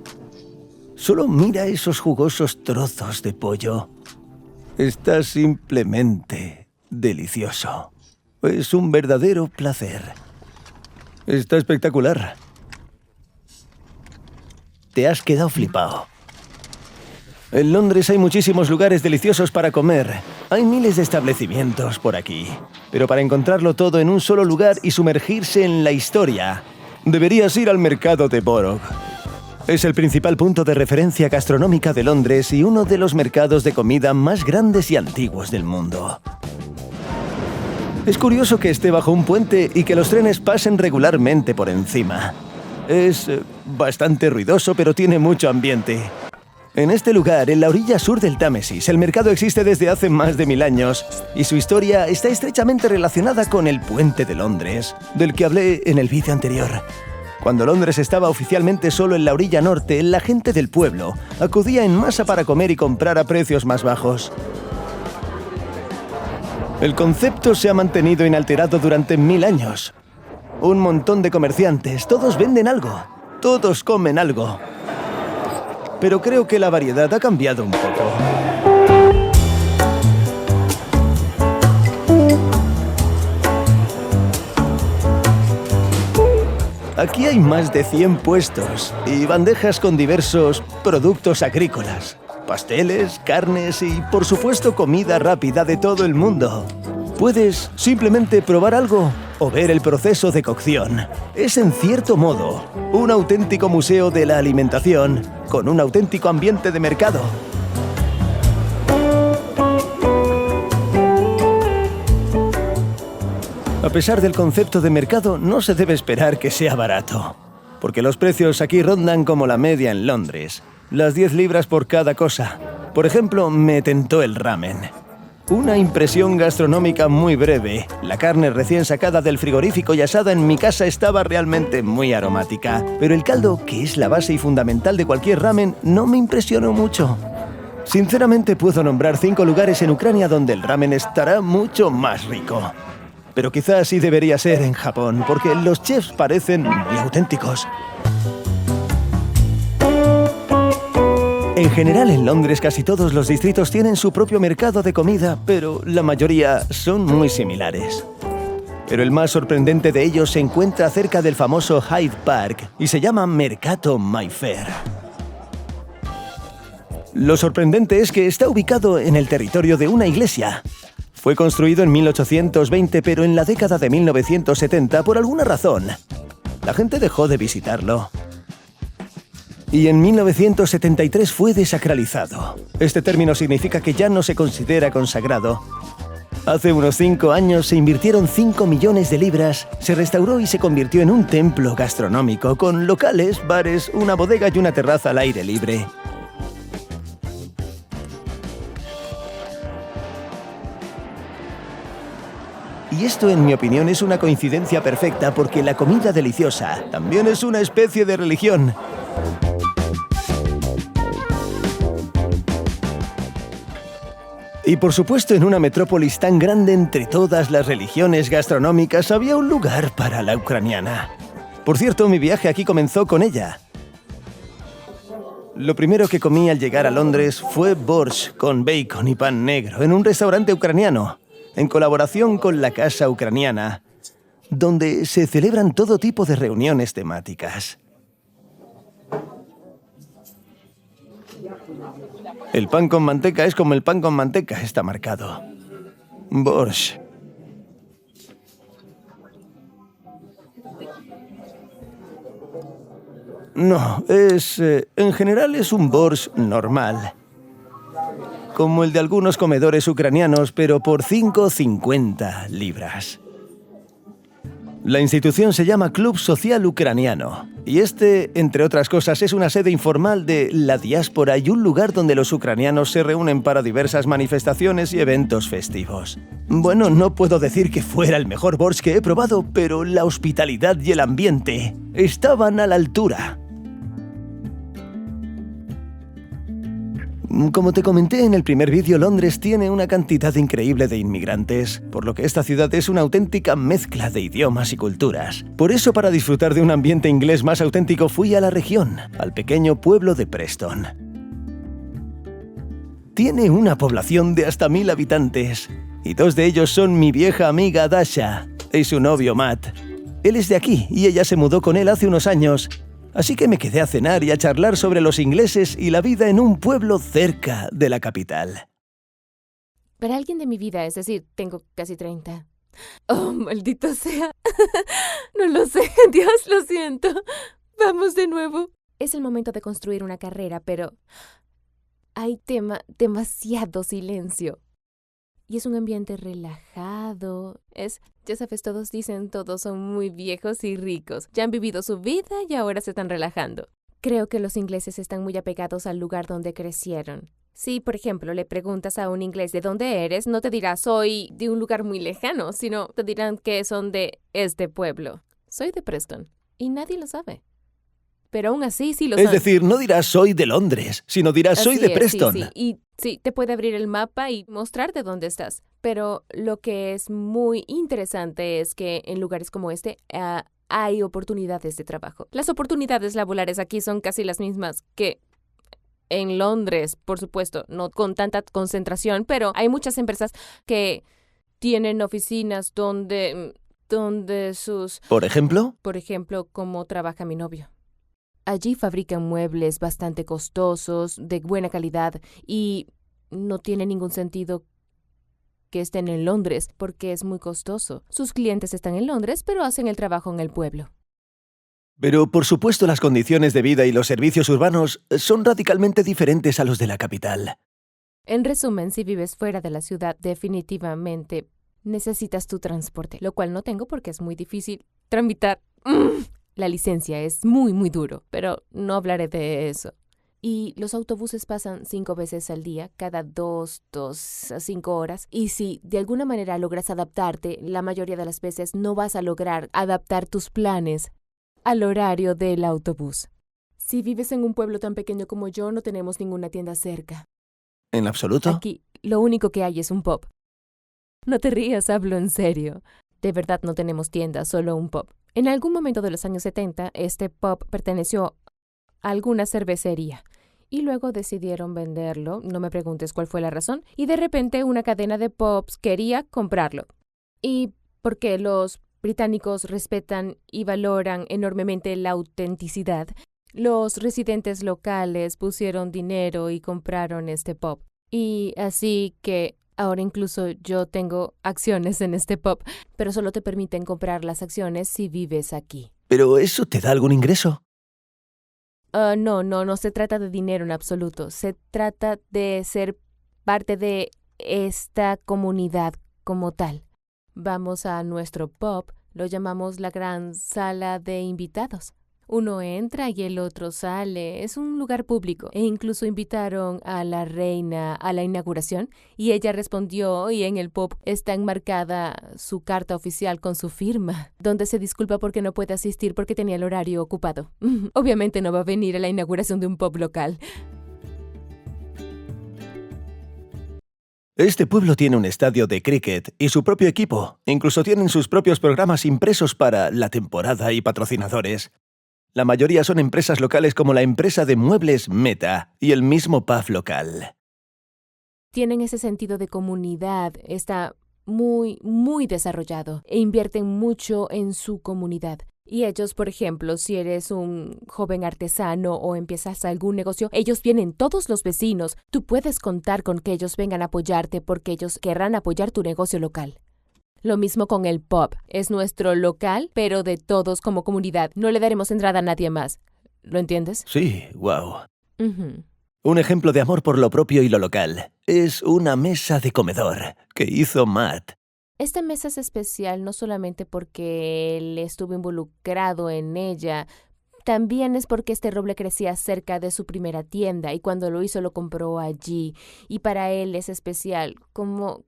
Solo mira esos jugosos trozos de pollo. Está simplemente delicioso. Es un verdadero placer. Está espectacular. Te has quedado flipado. En Londres hay muchísimos lugares deliciosos para comer. Hay miles de establecimientos por aquí. Pero para encontrarlo todo en un solo lugar y sumergirse en la historia, deberías ir al mercado de Borough. Es el principal punto de referencia gastronómica de Londres y uno de los mercados de comida más grandes y antiguos del mundo. Es curioso que esté bajo un puente y que los trenes pasen regularmente por encima. Es bastante ruidoso, pero tiene mucho ambiente. En este lugar, en la orilla sur del Támesis, el mercado existe desde hace más de 1000 años y su historia está estrechamente relacionada con el Puente de Londres, del que hablé en el vídeo anterior. Cuando Londres estaba oficialmente solo en la orilla norte, la gente del pueblo acudía en masa para comer y comprar a precios más bajos. El concepto se ha mantenido inalterado durante 1000 años. Un montón de comerciantes, todos venden algo, todos comen algo. Pero creo que la variedad ha cambiado un poco. Aquí hay más de 100 puestos y bandejas con diversos productos agrícolas, pasteles, carnes y, por supuesto, comida rápida de todo el mundo. Puedes simplemente probar algo o ver el proceso de cocción. Es, en cierto modo, un auténtico museo de la alimentación con un auténtico ambiente de mercado. A pesar del concepto de mercado, no se debe esperar que sea barato, porque los precios aquí rondan como la media en Londres, las 10 libras por cada cosa. Por ejemplo, me tentó el ramen. Una impresión gastronómica muy breve. La carne recién sacada del frigorífico y asada en mi casa estaba realmente muy aromática, pero el caldo, que es la base y fundamental de cualquier ramen, no me impresionó mucho. Sinceramente, puedo nombrar 5 lugares en Ucrania donde el ramen estará mucho más rico. Pero quizás sí debería ser en Japón, porque los chefs parecen muy auténticos. En general, en Londres casi todos los distritos tienen su propio mercado de comida, pero la mayoría son muy similares. Pero el más sorprendente de ellos se encuentra cerca del famoso Hyde Park y se llama Mercato Mayfair. Lo sorprendente es que está ubicado en el territorio de una iglesia. Fue construido en 1820, pero en la década de 1970, por alguna razón, la gente dejó de visitarlo. Y en 1973 fue desacralizado. Este término significa que ya no se considera consagrado. Hace unos 5 años se invirtieron 5 millones de libras, se restauró y se convirtió en un templo gastronómico con locales, bares, una bodega y una terraza al aire libre. Y esto, en mi opinión, es una coincidencia perfecta porque la comida deliciosa también es una especie de religión. Y por supuesto, en una metrópolis tan grande, entre todas las religiones gastronómicas, había un lugar para la ucraniana. Por cierto, mi viaje aquí comenzó con ella. Lo primero que comí al llegar a Londres fue borscht con bacon y pan negro en un restaurante ucraniano, en colaboración con la Casa Ucraniana, donde se celebran todo tipo de reuniones temáticas. El pan con manteca es como el pan con manteca, está marcado. Borscht. No, en general es un borscht normal. Como el de algunos comedores ucranianos, pero por 5,50 libras. La institución se llama Club Social Ucraniano, y entre otras cosas, es una sede informal de la diáspora y un lugar donde los ucranianos se reúnen para diversas manifestaciones y eventos festivos. Bueno, no puedo decir que fuera el mejor borscht que he probado, pero la hospitalidad y el ambiente estaban a la altura. Como te comenté en el primer vídeo, Londres tiene una cantidad increíble de inmigrantes, por lo que esta ciudad es una auténtica mezcla de idiomas y culturas. Por eso, para disfrutar de un ambiente inglés más auténtico, fui a la región, al pequeño pueblo de Preston. Tiene una población de hasta 1000 habitantes, y 2 de ellos son mi vieja amiga Dasha y su novio Matt. Él es de aquí, y ella se mudó con él hace unos años. Así que me quedé a cenar y a charlar sobre los ingleses y la vida en un pueblo cerca de la capital. Para alguien de mi vida, es decir, tengo casi 30. Oh, maldito sea. No lo sé, Dios, lo siento. Vamos de nuevo. Es el momento de construir una carrera, pero hay demasiado silencio. Y es un ambiente relajado. Ya sabes, todos dicen, todos son muy viejos y ricos. Ya han vivido su vida y ahora se están relajando. Creo que los ingleses están muy apegados al lugar donde crecieron. Si, por ejemplo, le preguntas a un inglés de dónde eres, no te dirá soy de un lugar muy lejano, sino te dirán que son de este pueblo. Soy de Preston y nadie lo sabe. Pero aún así sí lo saben. Es decir, no dirás soy de Londres, sino dirás soy de Preston. Sí. Y sí, te puede abrir el mapa y mostrarte dónde estás. Pero lo que es muy interesante es que en lugares como este hay oportunidades de trabajo. Las oportunidades laborales aquí son casi las mismas que en Londres, por supuesto, no con tanta concentración, pero hay muchas empresas que tienen oficinas donde sus... ¿Por ejemplo? Por ejemplo, cómo trabaja mi novio. Allí fabrican muebles bastante costosos, de buena calidad, y no tiene ningún sentido que estén en Londres, porque es muy costoso. Sus clientes están en Londres, pero hacen el trabajo en el pueblo. Pero, por supuesto, las condiciones de vida y los servicios urbanos son radicalmente diferentes a los de la capital. En resumen, si vives fuera de la ciudad, definitivamente necesitas tu transporte, lo cual no tengo porque es muy difícil tramitar. La licencia es muy, muy duro, pero no hablaré de eso. Y los autobuses pasan 5 veces al día, cada 2 a 5 horas. Y si de alguna manera logras adaptarte, la mayoría de las veces no vas a lograr adaptar tus planes al horario del autobús. Si vives en un pueblo tan pequeño como yo, no tenemos ninguna tienda cerca. ¿En absoluto? Aquí, lo único que hay es un pub. No te rías, hablo en serio. De verdad no tenemos tienda, solo un pub. En algún momento de los años 70, este pub perteneció a alguna cervecería. Y luego decidieron venderlo, no me preguntes cuál fue la razón, y de repente una cadena de pubs quería comprarlo. Y porque los británicos respetan y valoran enormemente la autenticidad, los residentes locales pusieron dinero y compraron este pub. Y así que ahora incluso yo tengo acciones en este pub, pero solo te permiten comprar las acciones si vives aquí. ¿Pero eso te da algún ingreso? No se trata de dinero en absoluto. Se trata de ser parte de esta comunidad como tal. Vamos a nuestro pub, lo llamamos la gran sala de invitados. Uno entra y el otro sale, es un lugar público. E incluso invitaron a la reina a la inauguración y ella respondió, y en el pub está enmarcada su carta oficial con su firma, donde se disculpa porque no puede asistir porque tenía el horario ocupado. Obviamente no va a venir a la inauguración de un pub local. Este pueblo tiene un estadio de cricket y su propio equipo. Incluso tienen sus propios programas impresos para la temporada y patrocinadores. La mayoría son empresas locales como la empresa de muebles Meta y el mismo pub local. Tienen ese sentido de comunidad, está muy desarrollado e invierten mucho en su comunidad. Y ellos, por ejemplo, si eres un joven artesano o empiezas algún negocio, ellos vienen, todos los vecinos. Tú puedes contar con que ellos vengan a apoyarte porque ellos querrán apoyar tu negocio local. Lo mismo con el pub. Es nuestro local, pero de todos como comunidad. No le daremos entrada a nadie más. ¿Lo entiendes? Sí, wow. Un ejemplo de amor por lo propio y lo local es una mesa de comedor que hizo Matt. Esta mesa es especial no solamente porque él estuvo involucrado en ella, también es porque este roble crecía cerca de su primera tienda y cuando lo hizo lo compró allí. Y para él es especial, como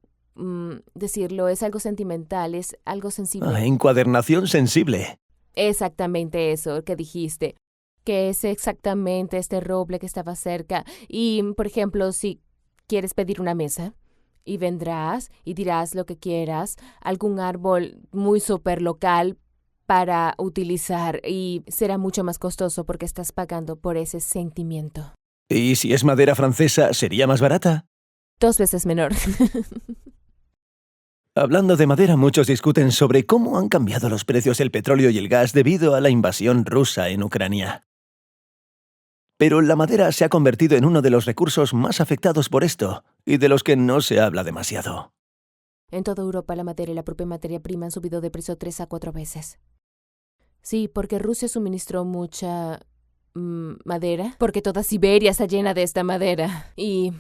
decirlo, es algo sentimental, es algo sensible. Encuadernación sensible. Exactamente eso que dijiste, que es exactamente este roble que estaba cerca. Y, por ejemplo, si quieres pedir una mesa y vendrás y dirás lo que quieras, algún árbol muy súper local para utilizar y será mucho más costoso porque estás pagando por ese sentimiento. ¿Y si es madera francesa, sería más barata? 2 veces menor. Hablando de madera, muchos discuten sobre cómo han cambiado los precios del petróleo y el gas debido a la invasión rusa en Ucrania. Pero la madera se ha convertido en uno de los recursos más afectados por esto y de los que no se habla demasiado. En toda Europa la madera y la propia materia prima han subido de precio 3 a 4 veces. Sí, porque Rusia suministró mucha madera, porque toda Siberia está llena de esta madera. Y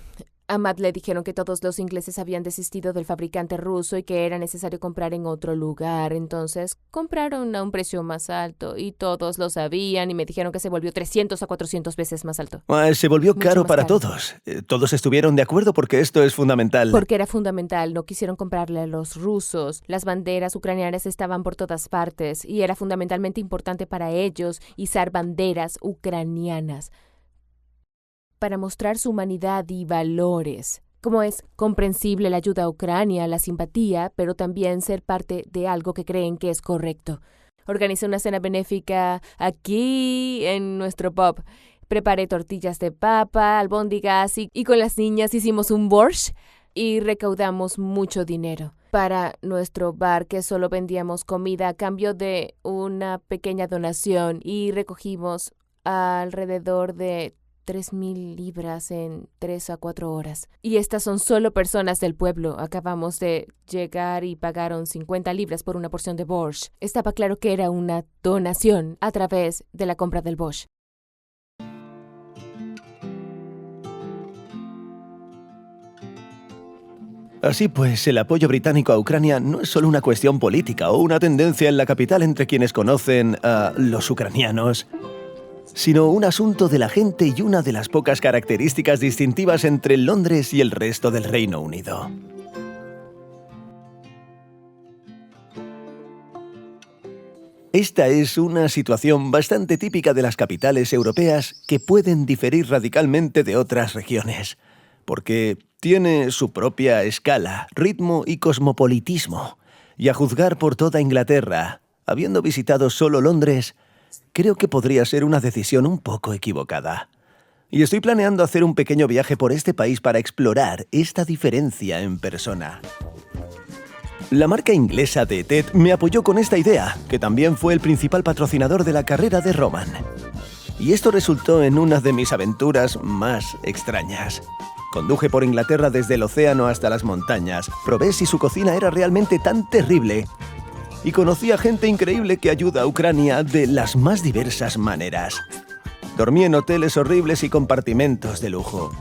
a Matt le dijeron que todos los ingleses habían desistido del fabricante ruso y que era necesario comprar en otro lugar. Entonces compraron a un precio más alto y todos lo sabían y me dijeron que se volvió 300 a 400 veces más alto. Se volvió Mucho caro más para caro. todos. Todos estuvieron de acuerdo porque esto es fundamental. Porque era fundamental, no quisieron comprarle a los rusos. Las banderas ucranianas estaban por todas partes y era fundamentalmente importante para ellos izar banderas ucranianas para mostrar su humanidad y valores. Como es comprensible la ayuda a Ucrania, la simpatía, pero también ser parte de algo que creen que es correcto. Organicé una cena benéfica aquí en nuestro pub. Preparé tortillas de papa, albóndigas y con las niñas hicimos un borscht y recaudamos mucho dinero para nuestro bar que solo vendíamos comida a cambio de una pequeña donación y recogimos alrededor de 3,000 libras en 3 a 4 horas. Y estas son solo personas del pueblo. Acabamos de llegar y pagaron 50 libras por una porción de borscht. Estaba claro que era una donación a través de la compra del borscht. Así pues, el apoyo británico a Ucrania no es solo una cuestión política o una tendencia en la capital entre quienes conocen a los ucranianos, sino un asunto de la gente y una de las pocas características distintivas entre Londres y el resto del Reino Unido. Esta es una situación bastante típica de las capitales europeas que pueden diferir radicalmente de otras regiones, porque tiene su propia escala, ritmo y cosmopolitismo. Y a juzgar por toda Inglaterra, habiendo visitado solo Londres, creo que podría ser una decisión un poco equivocada. Y estoy planeando hacer un pequeño viaje por este país para explorar esta diferencia en persona. La marca inglesa de TED me apoyó con esta idea, que también fue el principal patrocinador de la carrera de Roman. Y esto resultó en una de mis aventuras más extrañas. Conduje por Inglaterra desde el océano hasta las montañas, probé si su cocina era realmente tan terrible y conocí a gente increíble que ayuda a Ucrania de las más diversas maneras. Dormí en hoteles horribles y compartimentos de lujo.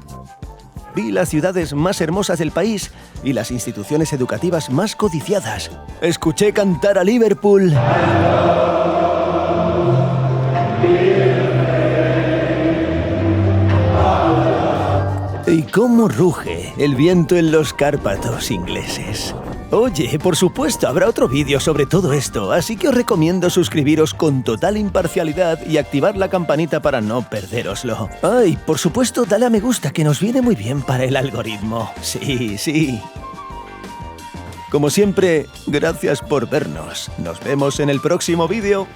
Vi las ciudades más hermosas del país y las instituciones educativas más codiciadas. Escuché cantar a Liverpool. Y cómo ruge el viento en los Cárpatos ingleses. Oye, por supuesto, habrá otro vídeo sobre todo esto, así que os recomiendo suscribiros con total imparcialidad y activar la campanita para no perdéroslo. Ay, por supuesto, dale a me gusta, que nos viene muy bien para el algoritmo. Sí, sí. Como siempre, gracias por vernos. Nos vemos en el próximo vídeo.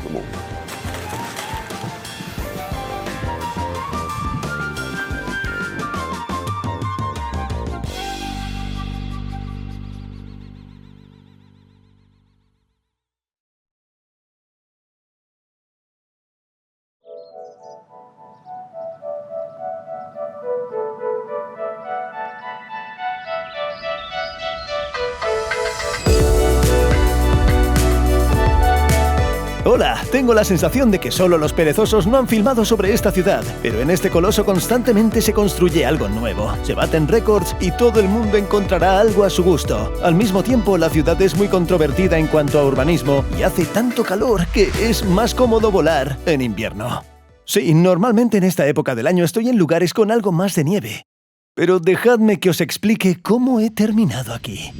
Hola, tengo la sensación de que solo los perezosos no han filmado sobre esta ciudad, pero en este coloso constantemente se construye algo nuevo. Se baten récords y todo el mundo encontrará algo a su gusto. Al mismo tiempo, la ciudad es muy controvertida en cuanto a urbanismo y hace tanto calor que es más cómodo volar en invierno. Sí, normalmente en esta época del año estoy en lugares con algo más de nieve. Pero dejadme que os explique cómo he terminado aquí.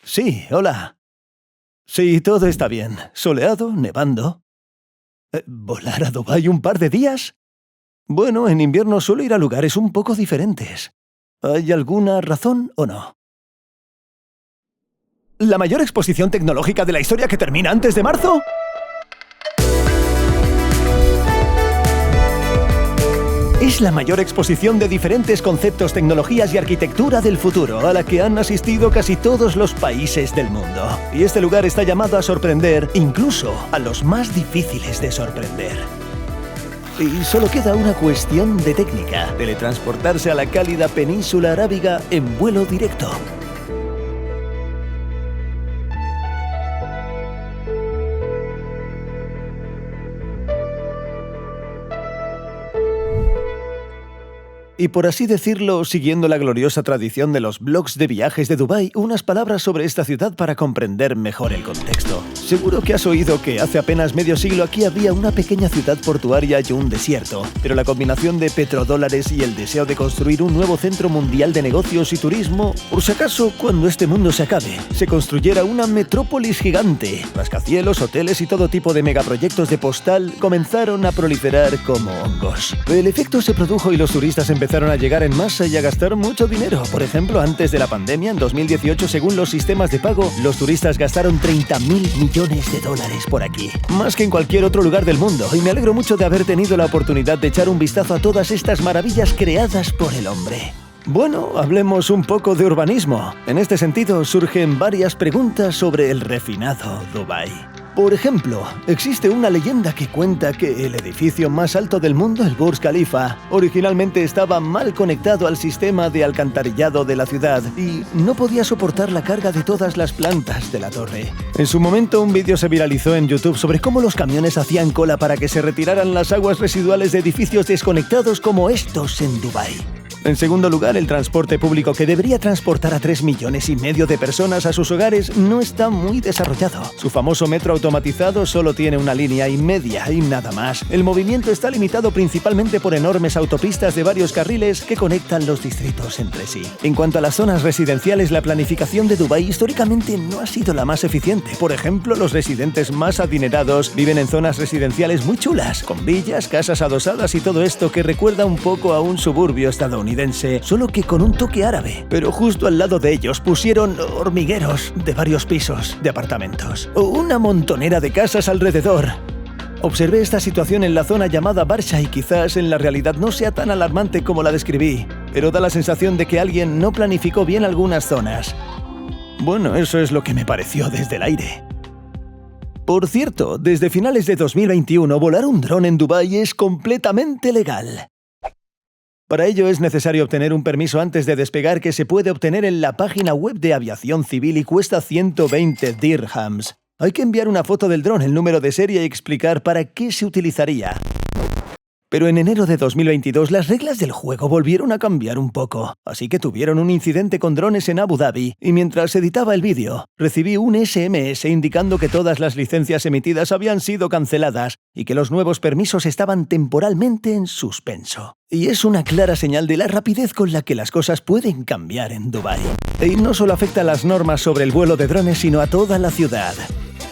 Sí, hola. Sí, todo está bien. Soleado, nevando. ¿Volar a Dubái un par de días? Bueno, en invierno suelo ir a lugares un poco diferentes. ¿Hay alguna razón o no? ¿La mayor exposición tecnológica de la historia que termina antes de marzo? Es la mayor exposición de diferentes conceptos, tecnologías y arquitectura del futuro, a la que han asistido casi todos los países del mundo. Y este lugar está llamado a sorprender, incluso a los más difíciles de sorprender. Y solo queda una cuestión de técnica: teletransportarse a la cálida península arábiga en vuelo directo. Y por así decirlo, siguiendo la gloriosa tradición de los blogs de viajes de Dubái, unas palabras sobre esta ciudad para comprender mejor el contexto. Seguro que has oído que hace apenas medio siglo aquí había una pequeña ciudad portuaria y un desierto, pero la combinación de petrodólares y el deseo de construir un nuevo centro mundial de negocios y turismo, por si acaso, cuando este mundo se acabe, se construyera una metrópolis gigante. Rascacielos, hoteles y todo tipo de megaproyectos de postal comenzaron a proliferar como hongos. El efecto se produjo y los turistas empezaron a llegar en masa y a gastar mucho dinero. Por ejemplo, antes de la pandemia, en 2018, según los sistemas de pago, los turistas gastaron 30.000 millones de dólares por aquí. Más que en cualquier otro lugar del mundo. Y me alegro mucho de haber tenido la oportunidad de echar un vistazo a todas estas maravillas creadas por el hombre. Bueno, hablemos un poco de urbanismo. En este sentido, surgen varias preguntas sobre el refinado Dubái. Por ejemplo, existe una leyenda que cuenta que el edificio más alto del mundo, el Burj Khalifa, originalmente estaba mal conectado al sistema de alcantarillado de la ciudad y no podía soportar la carga de todas las plantas de la torre. En su momento, un vídeo se viralizó en YouTube sobre cómo los camiones hacían cola para que se retiraran las aguas residuales de edificios desconectados como estos en Dubái. En segundo lugar, el transporte público, que debería transportar a 3,5 millones de personas a sus hogares, no está muy desarrollado. Su famoso metro automatizado solo tiene una línea y media y nada más. El movimiento está limitado principalmente por enormes autopistas de varios carriles que conectan los distritos entre sí. En cuanto a las zonas residenciales, la planificación de Dubái históricamente no ha sido la más eficiente. Por ejemplo, los residentes más adinerados viven en zonas residenciales muy chulas, con villas, casas adosadas y todo esto que recuerda un poco a un suburbio estadounidense, solo que con un toque árabe. Pero justo al lado de ellos pusieron hormigueros de varios pisos de apartamentos, o una montonera de casas alrededor. Observé esta situación en la zona llamada Barsha y quizás en la realidad no sea tan alarmante como la describí, pero da la sensación de que alguien no planificó bien algunas zonas. Bueno, eso es lo que me pareció desde el aire. Por cierto, desde finales de 2021 volar un dron en Dubái es completamente legal. Para ello es necesario obtener un permiso antes de despegar, que se puede obtener en la página web de aviación civil y cuesta 120 dirhams. Hay que enviar una foto del dron, el número de serie y explicar para qué se utilizaría. Pero en enero de 2022 las reglas del juego volvieron a cambiar un poco, así que tuvieron un incidente con drones en Abu Dhabi y mientras editaba el vídeo, recibí un SMS indicando que todas las licencias emitidas habían sido canceladas y que los nuevos permisos estaban temporalmente en suspenso. Y es una clara señal de la rapidez con la que las cosas pueden cambiar en Dubái. Y no solo afecta a las normas sobre el vuelo de drones, sino a toda la ciudad.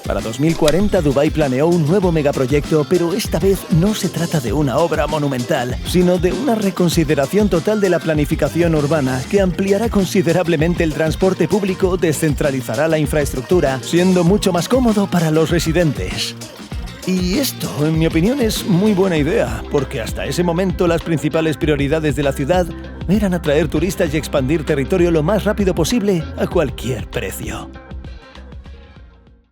Para 2040, Dubái planeó un nuevo megaproyecto, pero esta vez no se trata de una obra monumental, sino de una reconsideración total de la planificación urbana que ampliará considerablemente el transporte público, descentralizará la infraestructura, siendo mucho más cómodo para los residentes. Y esto, en mi opinión, es muy buena idea, porque hasta ese momento las principales prioridades de la ciudad eran atraer turistas y expandir territorio lo más rápido posible a cualquier precio.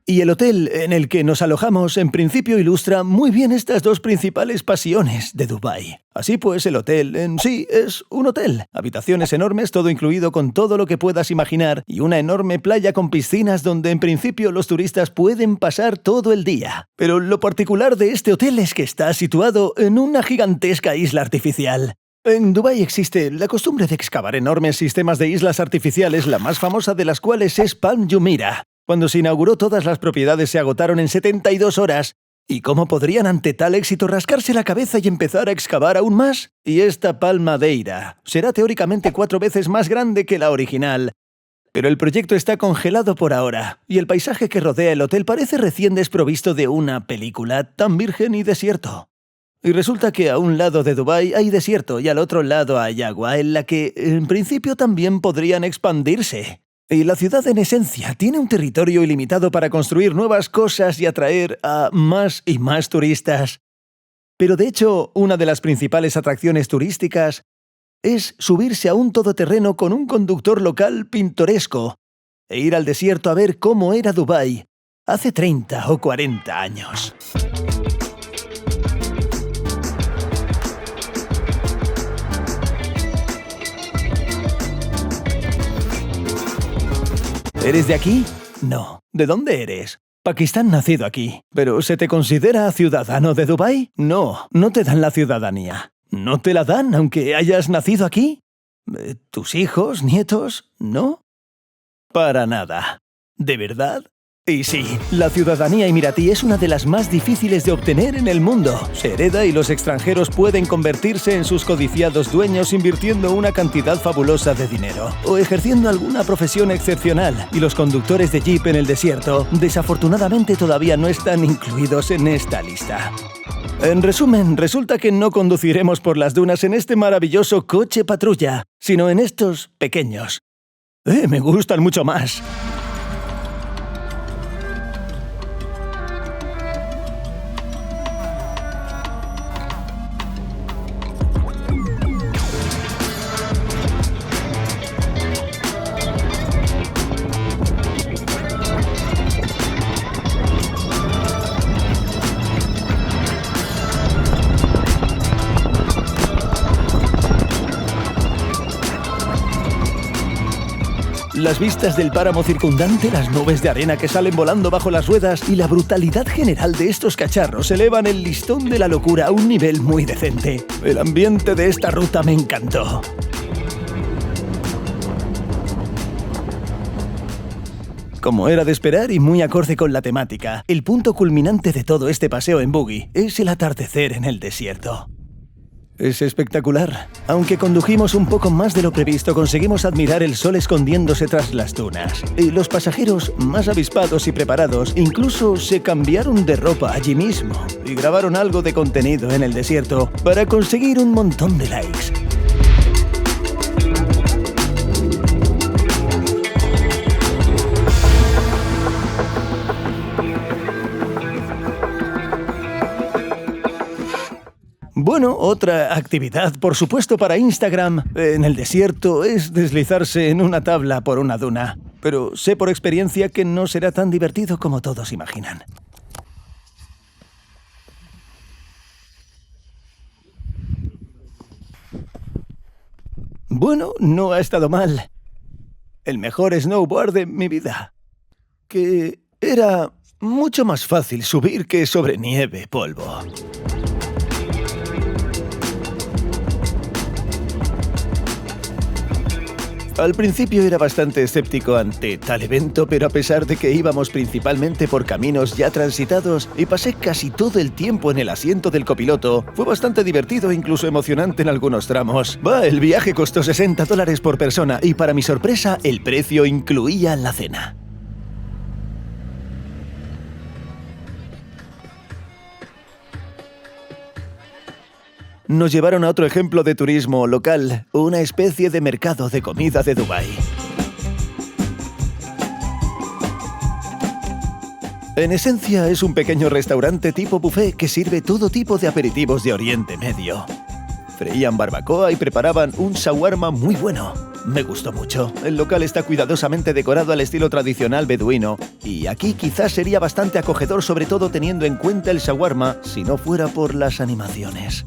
Y el hotel en el que nos alojamos en principio ilustra muy bien estas dos principales pasiones de Dubái. Así pues, el hotel en sí es un hotel. Habitaciones enormes, todo incluido con todo lo que puedas imaginar, y una enorme playa con piscinas donde en principio los turistas pueden pasar todo el día. Pero lo particular de este hotel es que está situado en una gigantesca isla artificial. En Dubái existe la costumbre de excavar enormes sistemas de islas artificiales, la más famosa de las cuales es Palm Jumeirah. Cuando se inauguró, todas las propiedades se agotaron en 72 horas. ¿Y cómo podrían ante tal éxito rascarse la cabeza y empezar a excavar aún más? Y esta Palm Jumeirah será teóricamente 4 veces más grande que la original. Pero el proyecto está congelado por ahora, y el paisaje que rodea el hotel parece recién desprovisto de una película, tan virgen y desierto. Y resulta que a un lado de Dubái hay desierto y al otro lado hay agua, en la que en principio también podrían expandirse. Y la ciudad, en esencia, tiene un territorio ilimitado para construir nuevas cosas y atraer a más y más turistas. Pero de hecho, una de las principales atracciones turísticas es subirse a un todoterreno con un conductor local pintoresco e ir al desierto a ver cómo era Dubái hace 30 o 40 años. ¿Eres de aquí? No. ¿De dónde eres? Pakistán, nacido aquí. ¿Pero se te considera ciudadano de Dubái? No, no te dan la ciudadanía. ¿No te la dan aunque hayas nacido aquí? ¿Tus hijos, nietos? ¿No? Para nada. ¿De verdad? Y sí, la ciudadanía emiratí es una de las más difíciles de obtener en el mundo. Se hereda y los extranjeros pueden convertirse en sus codiciados dueños invirtiendo una cantidad fabulosa de dinero o ejerciendo alguna profesión excepcional, y los conductores de jeep en el desierto desafortunadamente todavía no están incluidos en esta lista. En resumen, resulta que no conduciremos por las dunas en este maravilloso coche patrulla, sino en estos pequeños. Me gustan mucho más. Las vistas del páramo circundante, las nubes de arena que salen volando bajo las ruedas y la brutalidad general de estos cacharros elevan el listón de la locura a un nivel muy decente. El ambiente de esta ruta me encantó. Como era de esperar y muy acorde con la temática, el punto culminante de todo este paseo en buggy es el atardecer en el desierto. Es espectacular. Aunque condujimos un poco más de lo previsto, conseguimos admirar el sol escondiéndose tras las dunas. Y los pasajeros, más avispados y preparados, incluso se cambiaron de ropa allí mismo y grabaron algo de contenido en el desierto para conseguir un montón de likes. Bueno, otra actividad, por supuesto, para Instagram en el desierto es deslizarse en una tabla por una duna. Pero sé por experiencia que no será tan divertido como todos imaginan. Bueno, no ha estado mal. El mejor snowboard de mi vida. Que era Mucho más fácil subir que sobre nieve, polvo. Al principio era bastante escéptico ante tal evento, pero a pesar de que íbamos principalmente por caminos ya transitados y pasé casi todo el tiempo en el asiento del copiloto, fue bastante divertido e incluso emocionante en algunos tramos. El viaje costó $60 por persona y para mi sorpresa el precio incluía la cena. Nos llevaron a otro ejemplo de turismo local, una especie de mercado de comida de Dubái. En esencia es un pequeño restaurante tipo buffet que sirve todo tipo de aperitivos de Oriente Medio. Freían barbacoa y preparaban un shawarma muy bueno. Me gustó mucho. El local está cuidadosamente decorado al estilo tradicional beduino y aquí quizás sería bastante acogedor, sobre todo teniendo en cuenta el shawarma, si no fuera por las animaciones.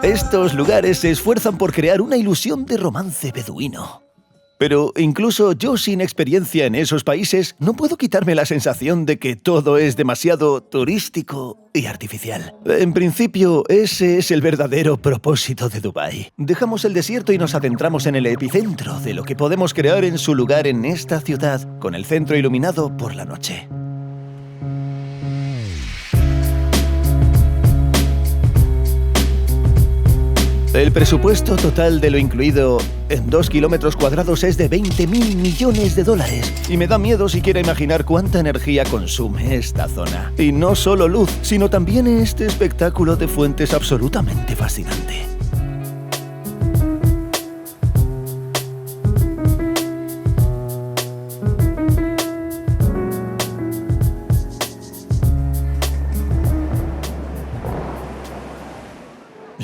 Estos lugares se esfuerzan por crear una ilusión de romance beduino. Pero incluso yo, sin experiencia en esos países, no puedo quitarme la sensación de que todo es demasiado turístico y artificial. En principio, ese es el verdadero propósito de Dubái. Dejamos el desierto y nos adentramos en el epicentro de lo que podemos crear en su lugar en esta ciudad, con el centro iluminado por la noche. El presupuesto total de lo incluido en 2 kilómetros cuadrados es de $20.000 millones y me da miedo siquiera imaginar cuánta energía consume esta zona. Y no solo luz, sino también este espectáculo de fuentes absolutamente fascinante.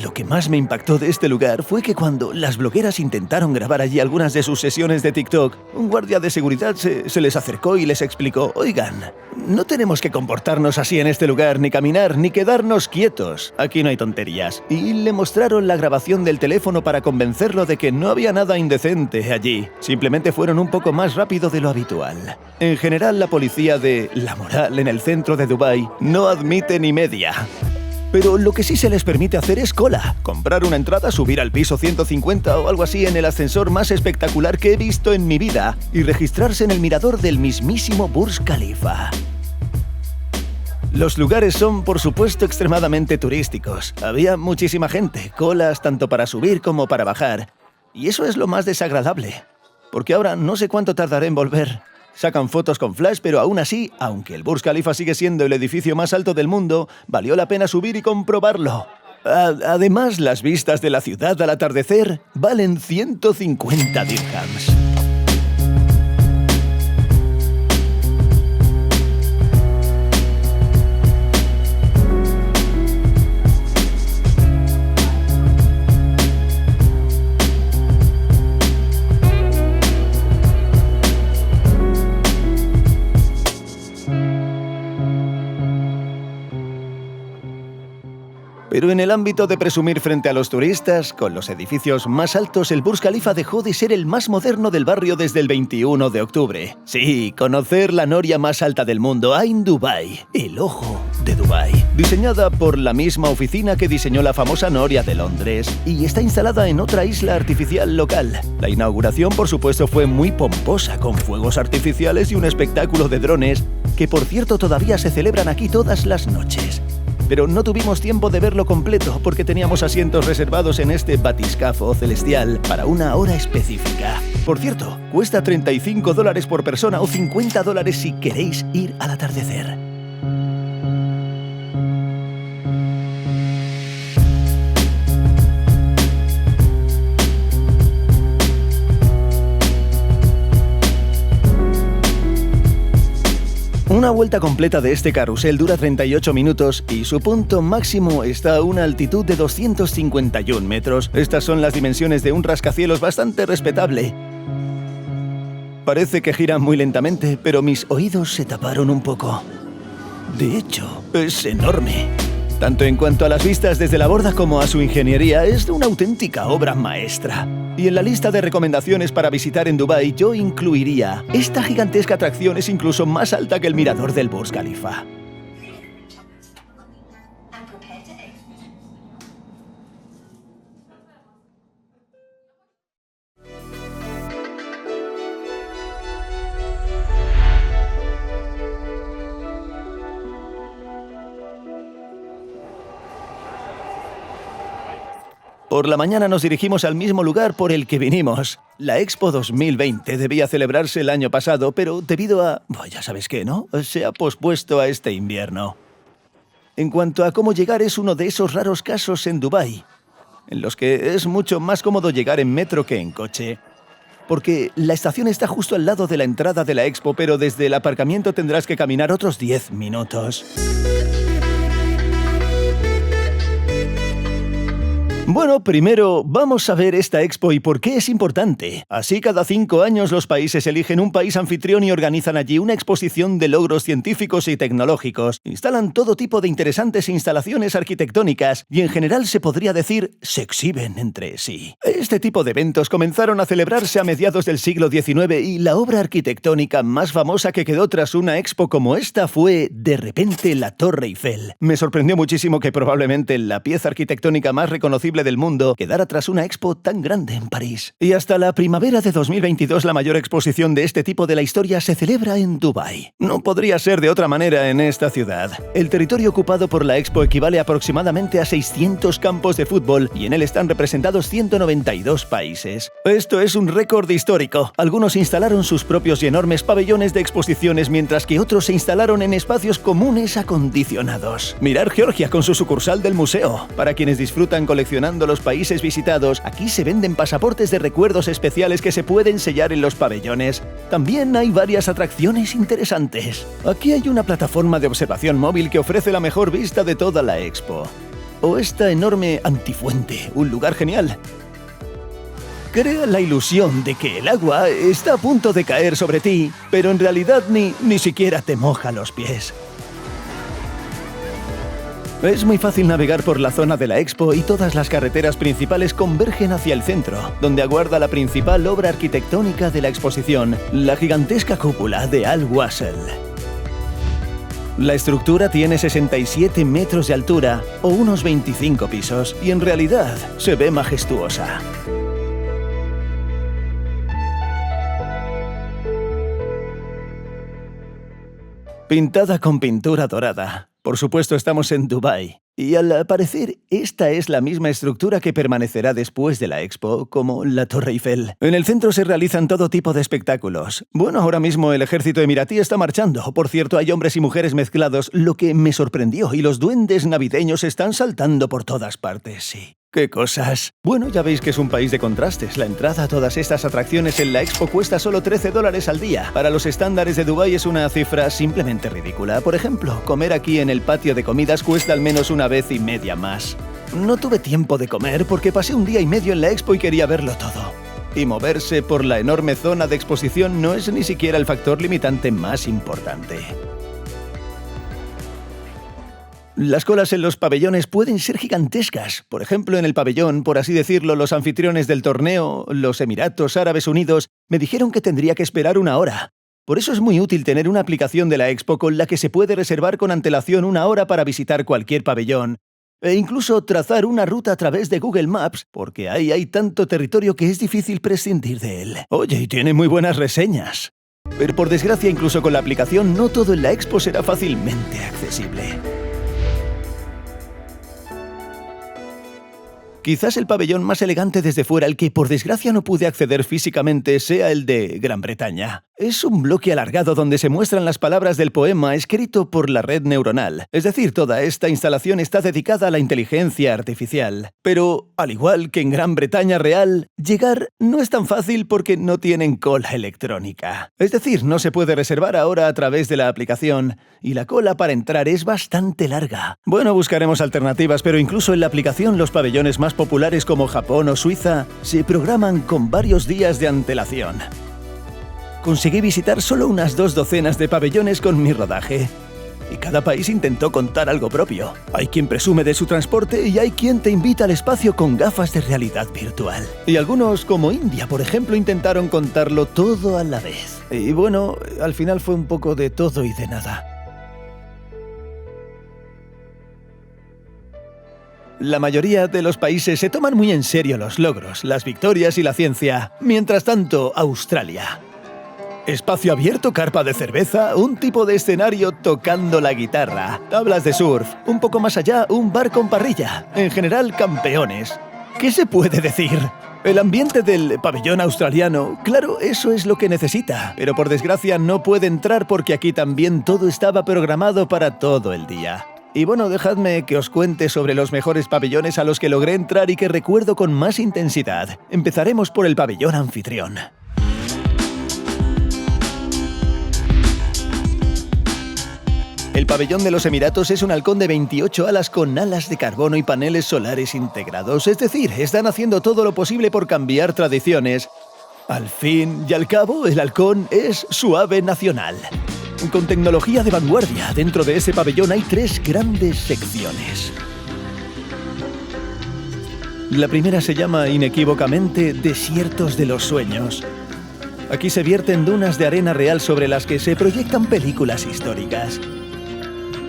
Lo que más me impactó de este lugar fue que cuando las blogueras intentaron grabar allí algunas de sus sesiones de TikTok, un guardia de seguridad se les acercó y les explicó: «Oigan, no tenemos que comportarnos así en este lugar, ni caminar, ni quedarnos quietos. Aquí no hay tonterías». Y le mostraron la grabación del teléfono para convencerlo de que no había nada indecente allí. Simplemente fueron un poco más rápido de lo habitual. En general, la policía de la moral en el centro de Dubái no admite ni media. Pero lo que sí se les permite hacer es cola. Comprar una entrada, subir al piso 150 o algo así en el ascensor más espectacular que he visto en mi vida y registrarse en el mirador del mismísimo Burj Khalifa. Los lugares son, por supuesto, extremadamente turísticos. Había muchísima gente, colas tanto para subir como para bajar. Y eso es lo más desagradable, porque ahora no sé cuánto tardaré en volver. Sacan fotos con flash, pero aún así, aunque el Burj Khalifa sigue siendo el edificio más alto del mundo, valió la pena subir y comprobarlo. Además, las vistas de la ciudad al atardecer valen 150 dirhams. Pero en el ámbito de presumir frente a los turistas, con los edificios más altos, el Burj Khalifa dejó de ser el más moderno del barrio desde el 21 de octubre. Sí, conocer la noria más alta del mundo, Ain Dubai, el ojo de Dubái. Diseñada por la misma oficina que diseñó la famosa noria de Londres y está instalada en otra isla artificial local. La inauguración, por supuesto, fue muy pomposa, con fuegos artificiales y un espectáculo de drones que, por cierto, todavía se celebran aquí todas las noches. Pero no tuvimos tiempo de verlo completo porque teníamos asientos reservados en este batiscafo celestial para una hora específica. Por cierto, cuesta $35 por persona o $50 si queréis ir al atardecer. Una vuelta completa de este carrusel dura 38 minutos y su punto máximo está a una altitud de 251 metros. Estas son las dimensiones de un rascacielos bastante respetable. Parece que gira muy lentamente, pero mis oídos se taparon un poco. De hecho, es enorme. Tanto en cuanto a las vistas desde la borda como a su ingeniería, es una auténtica obra maestra. Y en la lista de recomendaciones para visitar en Dubái yo incluiría: esta gigantesca atracción es incluso más alta que el mirador del Burj Khalifa. Por la mañana nos dirigimos al mismo lugar por el que vinimos. La Expo 2020 debía celebrarse el año pasado, pero debido a... ya sabes qué, ¿no? Se ha pospuesto a este invierno. En cuanto a cómo llegar, es uno de esos raros casos en Dubái, en los que es mucho más cómodo llegar en metro que en coche. Porque la estación está justo al lado de la entrada de la Expo, pero desde el aparcamiento tendrás que caminar otros 10 minutos. Bueno, primero vamos a ver esta Expo y por qué es importante. Así, cada 5 años los países eligen un país anfitrión y organizan allí una exposición de logros científicos y tecnológicos. Instalan todo tipo de interesantes instalaciones arquitectónicas y en general se podría decir se exhiben entre sí. Este tipo de eventos comenzaron a celebrarse a mediados del siglo XIX y la obra arquitectónica más famosa que quedó tras una Expo como esta fue, de repente, la Torre Eiffel. Me sorprendió muchísimo que probablemente la pieza arquitectónica más reconocible del mundo quedara tras una Expo tan grande en París. Y hasta la primavera de 2022 la mayor exposición de este tipo de la historia se celebra en Dubái. No podría ser de otra manera en esta ciudad. El territorio ocupado por la Expo equivale aproximadamente a 600 campos de fútbol y en él están representados 192 países. Esto es un récord histórico. Algunos instalaron sus propios y enormes pabellones de exposiciones mientras que otros se instalaron en espacios comunes acondicionados. Mirar Georgia con su sucursal del museo. Para quienes disfrutan coleccionando los países visitados, aquí se venden pasaportes de recuerdos especiales que se pueden sellar en los pabellones. También hay varias atracciones interesantes. Aquí hay una plataforma de observación móvil que ofrece la mejor vista de toda la Expo. O esta enorme antifuente, un lugar genial. Crea la ilusión de que el agua está a punto de caer sobre ti, pero en realidad ni siquiera te moja los pies. Es muy fácil navegar por la zona de la Expo y todas las carreteras principales convergen hacia el centro, donde aguarda la principal obra arquitectónica de la exposición, la gigantesca cúpula de Al Wasl. La estructura tiene 67 metros de altura o unos 25 pisos y en realidad se ve majestuosa. Pintada con pintura dorada. Por supuesto, estamos en Dubái. Y al parecer, esta es la misma estructura que permanecerá después de la Expo, como la Torre Eiffel. En el centro se realizan todo tipo de espectáculos. Bueno, ahora mismo el ejército emiratí está marchando. Por cierto, hay hombres y mujeres mezclados, lo que me sorprendió, y los duendes navideños están saltando por todas partes, sí. ¡Qué cosas! Bueno, ya veis que es un país de contrastes. La entrada a todas estas atracciones en la Expo cuesta solo $13 al día. Para los estándares de Dubái es una cifra simplemente ridícula. Por ejemplo, comer aquí en el patio de comidas cuesta al menos una vez y media más. No tuve tiempo de comer porque pasé un día y medio en la Expo y quería verlo todo. Y moverse por la enorme zona de exposición no es ni siquiera el factor limitante más importante. Las colas en los pabellones pueden ser gigantescas. Por ejemplo, en el pabellón, por así decirlo, los anfitriones del torneo, los Emiratos Árabes Unidos, me dijeron que tendría que esperar 1 hora. Por eso es muy útil tener una aplicación de la Expo con la que se puede reservar con antelación 1 hora para visitar cualquier pabellón. E incluso trazar una ruta a través de Google Maps, porque ahí hay tanto territorio que es difícil prescindir de él. Oye, y tiene muy buenas reseñas. Pero por desgracia, incluso con la aplicación, no todo en la Expo será fácilmente accesible. Quizás el pabellón más elegante desde fuera, al que por desgracia no pude acceder físicamente, sea el de Gran Bretaña. Es un bloque alargado donde se muestran las palabras del poema escrito por la red neuronal. Es decir, toda esta instalación está dedicada a la inteligencia artificial. Pero, al igual que en Gran Bretaña real, llegar no es tan fácil porque no tienen cola electrónica. Es decir, no se puede reservar ahora a través de la aplicación, y la cola para entrar es bastante larga. Bueno, buscaremos alternativas, pero incluso en la aplicación los pabellones más populares como Japón o Suiza se programan con varios días de antelación. Conseguí visitar solo unas 2 docenas de pabellones con mi rodaje. y cada país intentó contar algo propio. Hay quien presume de su transporte y hay quien te invita al espacio con gafas de realidad virtual. Y algunos, como India, por ejemplo, intentaron contarlo todo a la vez. Y bueno, al final fue un poco de todo y de nada. La mayoría de los países se toman muy en serio los logros, las victorias y la ciencia. Mientras tanto, Australia. Espacio abierto, carpa de cerveza, un tipo de escenario tocando la guitarra, tablas de surf, un poco más allá, un bar con parrilla. En general, campeones. ¿Qué se puede decir? El ambiente del pabellón australiano, claro, eso es lo que necesita, pero por desgracia no puede entrar porque aquí también todo estaba programado para todo el día. Y bueno, dejadme que os cuente sobre los mejores pabellones a los que logré entrar y que recuerdo con más intensidad. Empezaremos por el pabellón anfitrión. El pabellón de los Emiratos es un halcón de 28 alas con alas de carbono y paneles solares integrados, es decir, están haciendo todo lo posible por cambiar tradiciones. Al fin y al cabo, el halcón es su ave nacional. Con tecnología de vanguardia, dentro de ese pabellón hay 3 grandes secciones. La primera se llama inequívocamente Desiertos de los Sueños. Aquí se vierten dunas de arena real sobre las que se proyectan películas históricas.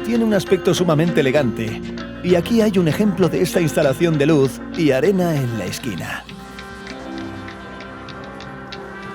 Tiene un aspecto sumamente elegante, y aquí hay un ejemplo de esta instalación de luz y arena en la esquina.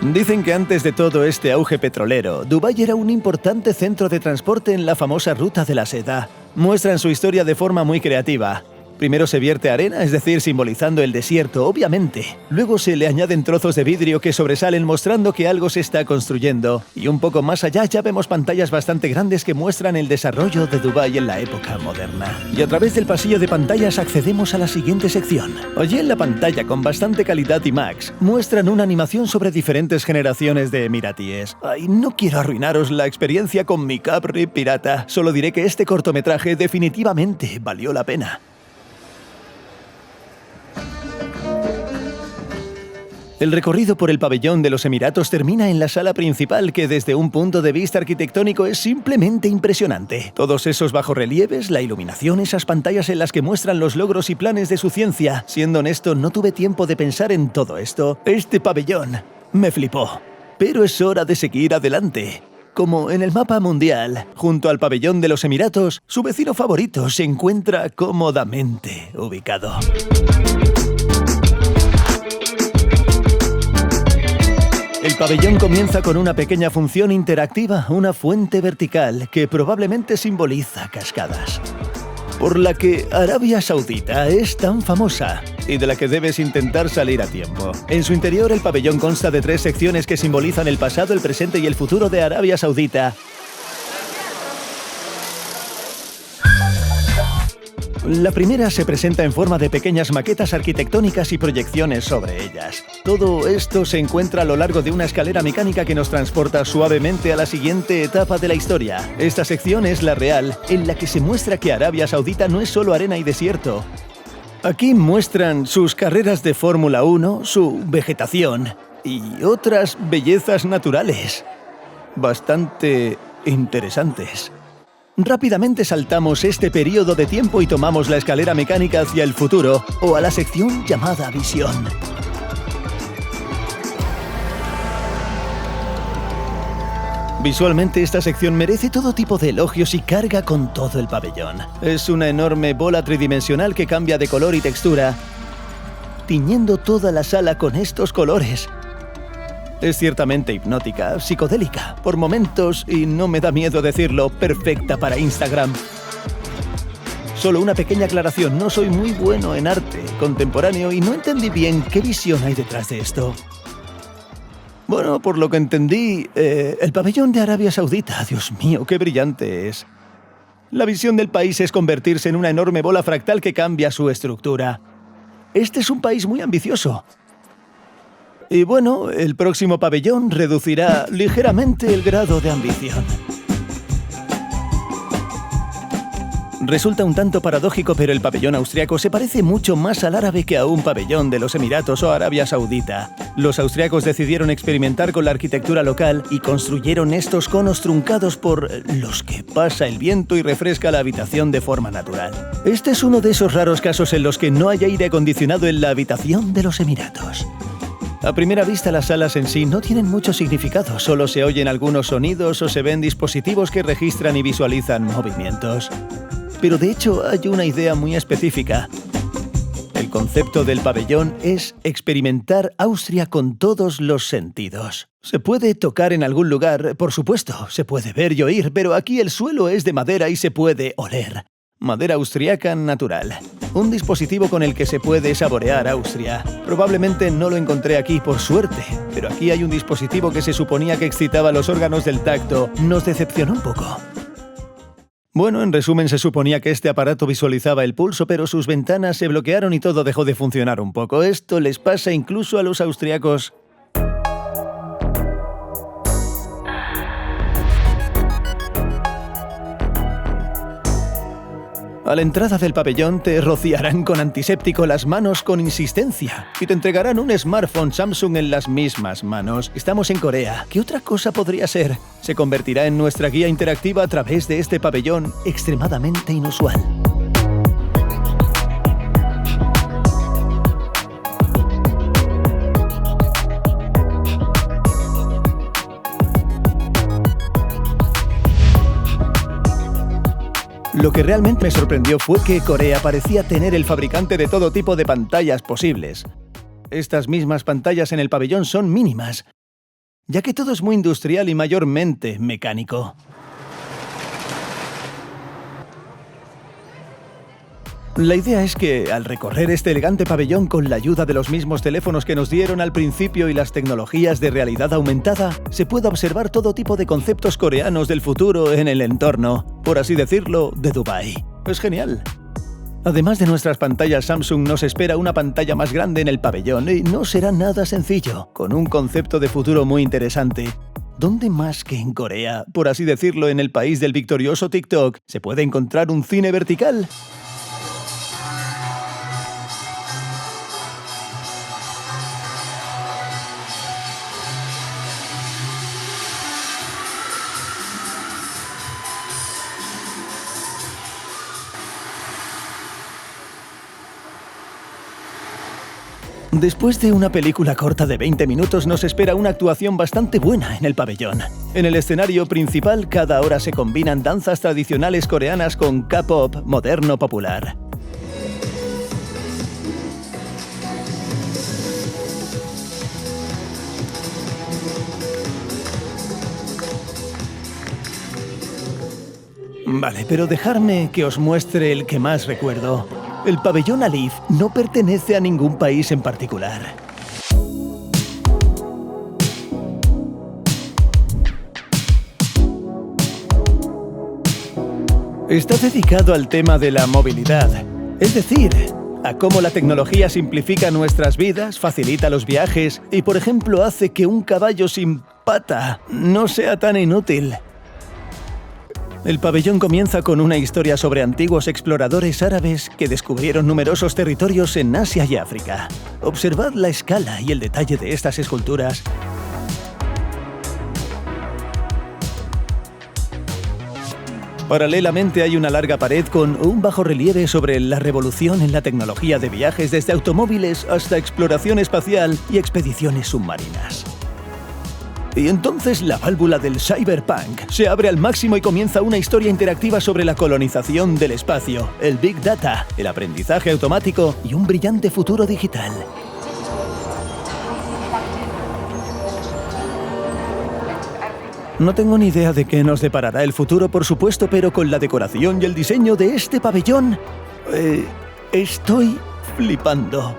Dicen que antes de todo este auge petrolero, Dubái era un importante centro de transporte en la famosa Ruta de la Seda. Muestran su historia de forma muy creativa. Primero se vierte arena, es decir, simbolizando el desierto, obviamente. Luego se le añaden trozos de vidrio que sobresalen mostrando que algo se está construyendo. Y un poco más allá ya vemos pantallas bastante grandes que muestran el desarrollo de Dubái en la época moderna. Y a través del pasillo de pantallas accedemos a la siguiente sección. Allí en la pantalla, con bastante calidad IMAX, muestran una animación sobre diferentes generaciones de emiratíes. Ay, no quiero arruinaros la experiencia con mi Capri pirata. Solo diré que este cortometraje definitivamente valió la pena. El recorrido por el pabellón de los Emiratos termina en la sala principal, que desde un punto de vista arquitectónico es simplemente impresionante. Todos esos bajorrelieves, la iluminación, esas pantallas en las que muestran los logros y planes de su ciencia. Siendo honesto, no tuve tiempo de pensar en todo esto. Este pabellón me flipó. Pero es hora de seguir adelante. Como en el mapa mundial, junto al pabellón de los Emiratos, su vecino favorito se encuentra cómodamente ubicado. El pabellón comienza con una pequeña función interactiva, una fuente vertical que probablemente simboliza cascadas, por la que Arabia Saudita es tan famosa y de la que debes intentar salir a tiempo. En su interior, el pabellón consta de 3 secciones que simbolizan el pasado, el presente y el futuro de Arabia Saudita. La primera se presenta en forma de pequeñas maquetas arquitectónicas y proyecciones sobre ellas. Todo esto se encuentra a lo largo de una escalera mecánica que nos transporta suavemente a la siguiente etapa de la historia. Esta sección es la real, en la que se muestra que Arabia Saudita no es solo arena y desierto. Aquí muestran sus carreras de Fórmula 1, su vegetación y otras bellezas naturales bastante interesantes. Rápidamente saltamos este periodo de tiempo y tomamos la escalera mecánica hacia el futuro, o a la sección llamada Visión. Visualmente esta sección merece todo tipo de elogios y carga con todo el pabellón. Es una enorme bola tridimensional que cambia de color y textura, tiñendo toda la sala con estos colores. Es ciertamente hipnótica, psicodélica, por momentos, y no me da miedo decirlo, perfecta para Instagram. Solo una pequeña aclaración, no soy muy bueno en arte contemporáneo y no entendí bien qué visión hay detrás de esto. Bueno, por lo que entendí, el pabellón de Arabia Saudita, Dios mío, qué brillante es. La visión del país es convertirse en una enorme bola fractal que cambia su estructura. Este es un país muy ambicioso. Y bueno, el próximo pabellón reducirá ligeramente el grado de ambición. Resulta un tanto paradójico, pero el pabellón austriaco se parece mucho más al árabe que a un pabellón de los Emiratos o Arabia Saudita. Los austriacos decidieron experimentar con la arquitectura local y construyeron estos conos truncados por los que pasa el viento y refresca la habitación de forma natural. Este es uno de esos raros casos en los que no hay aire acondicionado en la habitación de los Emiratos. A primera vista, las salas en sí no tienen mucho significado, solo se oyen algunos sonidos o se ven dispositivos que registran y visualizan movimientos. Pero de hecho hay una idea muy específica. El concepto del pabellón es experimentar Austria con todos los sentidos. Se puede tocar en algún lugar, por supuesto, se puede ver y oír, pero aquí el suelo es de madera y se puede oler. Madera austriaca natural. Un dispositivo con el que se puede saborear Austria. Probablemente no lo encontré aquí por suerte, pero aquí hay un dispositivo que se suponía que excitaba los órganos del tacto. Nos decepcionó un poco. Bueno, en resumen, se suponía que este aparato visualizaba el pulso, pero sus ventanas se bloquearon y todo dejó de funcionar un poco. Esto les pasa incluso a los austriacos. A la entrada del pabellón te rociarán con antiséptico las manos con insistencia y te entregarán un smartphone Samsung en las mismas manos. Estamos en Corea. ¿Qué otra cosa podría ser? Se convertirá en nuestra guía interactiva a través de este pabellón extremadamente inusual. Lo que realmente me sorprendió fue que Corea parecía tener el fabricante de todo tipo de pantallas posibles. Estas mismas pantallas en el pabellón son mínimas, ya que todo es muy industrial y mayormente mecánico. La idea es que, al recorrer este elegante pabellón con la ayuda de los mismos teléfonos que nos dieron al principio y las tecnologías de realidad aumentada, se pueda observar todo tipo de conceptos coreanos del futuro en el entorno, por así decirlo, de Dubái. Es genial. Además de nuestras pantallas Samsung, nos espera una pantalla más grande en el pabellón y no será nada sencillo, con un concepto de futuro muy interesante. ¿Dónde más que en Corea, por así decirlo, en el país del victorioso TikTok, se puede encontrar un cine vertical? Después de una película corta de 20 minutos nos espera una actuación bastante buena en el pabellón. En el escenario principal cada hora se combinan danzas tradicionales coreanas con K-pop moderno popular. Vale, pero dejadme que os muestre el que más recuerdo. El pabellón Alif no pertenece a ningún país en particular. Está dedicado al tema de la movilidad, es decir, a cómo la tecnología simplifica nuestras vidas, facilita los viajes y, por ejemplo, hace que un caballo sin pata no sea tan inútil. El pabellón comienza con una historia sobre antiguos exploradores árabes que descubrieron numerosos territorios en Asia y África. Observad la escala y el detalle de estas esculturas. Paralelamente hay una larga pared con un bajorrelieve sobre la revolución en la tecnología de viajes desde automóviles hasta exploración espacial y expediciones submarinas. Y entonces la válvula del cyberpunk se abre al máximo y comienza una historia interactiva sobre la colonización del espacio, el Big Data, el aprendizaje automático y un brillante futuro digital. No tengo ni idea de qué nos deparará el futuro, por supuesto, pero con la decoración y el diseño de este pabellón, estoy flipando.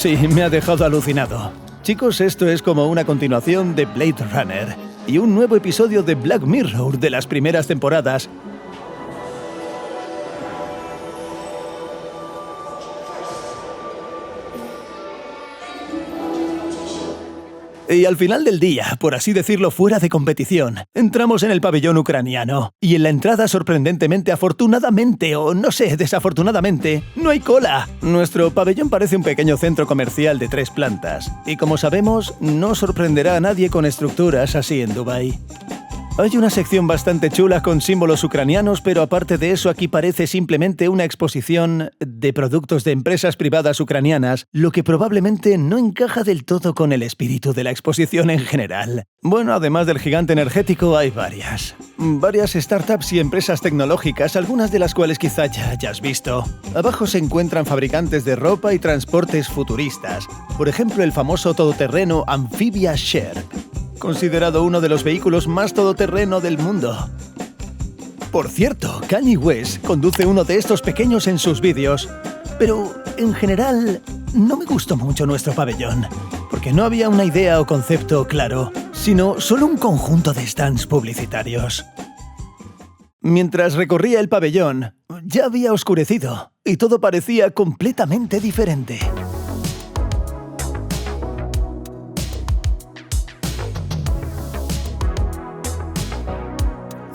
Sí, me ha dejado alucinado. Chicos, esto es como una continuación de Blade Runner y un nuevo episodio de Black Mirror de las primeras temporadas. Y al final del día, por así decirlo fuera de competición, entramos en el pabellón ucraniano. Y en la entrada, sorprendentemente, afortunadamente, o no sé, desafortunadamente, no hay cola. Nuestro pabellón parece un pequeño centro comercial de 3 plantas. Y como sabemos, no sorprenderá a nadie con estructuras así en Dubái. Hay una sección bastante chula con símbolos ucranianos, pero aparte de eso aquí parece simplemente una exposición de productos de empresas privadas ucranianas, lo que probablemente no encaja del todo con el espíritu de la exposición en general. Bueno, además del gigante energético hay varias startups y empresas tecnológicas, algunas de las cuales quizá ya hayas visto. Abajo se encuentran fabricantes de ropa y transportes futuristas, por ejemplo el famoso todoterreno Amphibia Share, considerado uno de los vehículos más todoterreno del mundo. Por cierto, Kanye West conduce uno de estos pequeños en sus vídeos, pero en general no me gustó mucho nuestro pabellón, porque no había una idea o concepto claro, sino solo un conjunto de stands publicitarios. Mientras recorría el pabellón, ya había oscurecido y todo parecía completamente diferente.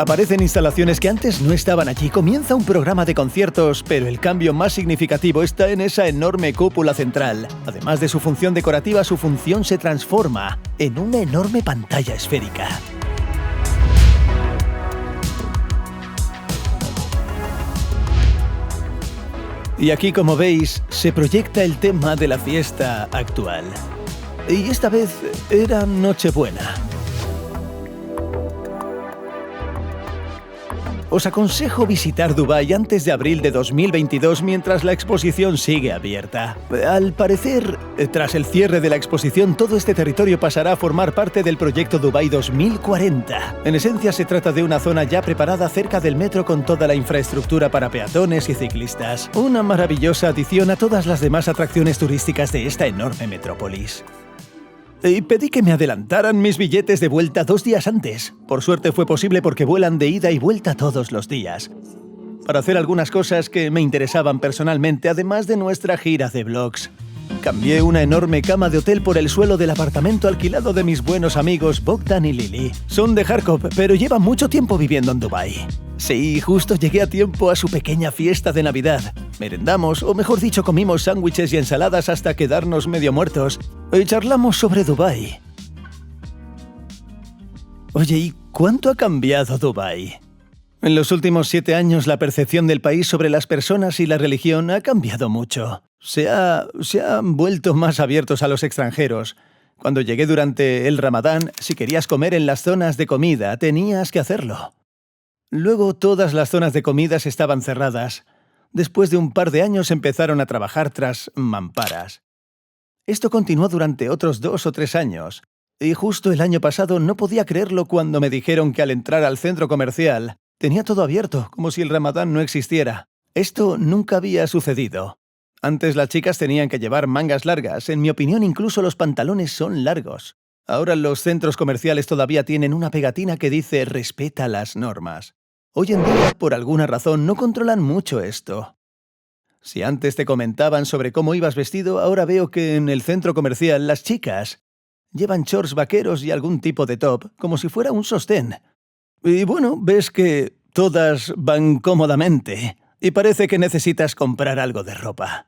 Aparecen instalaciones que antes no estaban allí. Comienza un programa de conciertos, pero el cambio más significativo está en esa enorme cúpula central. Además de su función decorativa, su función se transforma en una enorme pantalla esférica. Y aquí, como veis, se proyecta el tema de la fiesta actual. Y esta vez era Nochebuena. Os aconsejo visitar Dubái antes de abril de 2022 mientras la exposición sigue abierta. Al parecer, tras el cierre de la exposición, todo este territorio pasará a formar parte del proyecto Dubái 2040. En esencia, se trata de una zona ya preparada cerca del metro con toda la infraestructura para peatones y ciclistas. Una maravillosa adición a todas las demás atracciones turísticas de esta enorme metrópolis. Y pedí que me adelantaran mis billetes de vuelta 2 días antes. Por suerte fue posible porque vuelan de ida y vuelta todos los días, para hacer algunas cosas que me interesaban personalmente, además de nuestra gira de vlogs. Cambié una enorme cama de hotel por el suelo del apartamento alquilado de mis buenos amigos Bogdan y Lily. Son de Kharkov, pero llevan mucho tiempo viviendo en Dubái. Sí, justo llegué a tiempo a su pequeña fiesta de Navidad. Merendamos, o mejor dicho, comimos sándwiches y ensaladas hasta quedarnos medio muertos. Y charlamos sobre Dubái. Oye, ¿y cuánto ha cambiado Dubái? En los últimos 7 años, la percepción del país sobre las personas y la religión ha cambiado mucho. Se han vuelto más abiertos a los extranjeros. Cuando llegué durante el Ramadán, si querías comer en las zonas de comida, tenías que hacerlo. Luego todas las zonas de comidas estaban cerradas. Después de un par de años empezaron a trabajar tras mamparas. Esto continuó durante otros 2 o 3 años. Y justo el año pasado no podía creerlo cuando me dijeron que al entrar al centro comercial tenía todo abierto, como si el Ramadán no existiera. Esto nunca había sucedido. Antes las chicas tenían que llevar mangas largas. En mi opinión, incluso los pantalones son largos. Ahora los centros comerciales todavía tienen una pegatina que dice «Respeta las normas». Hoy en día, por alguna razón, no controlan mucho esto. Si antes te comentaban sobre cómo ibas vestido, ahora veo que en el centro comercial las chicas llevan shorts vaqueros y algún tipo de top, como si fuera un sostén. Y bueno, ves que todas van cómodamente y parece que necesitas comprar algo de ropa.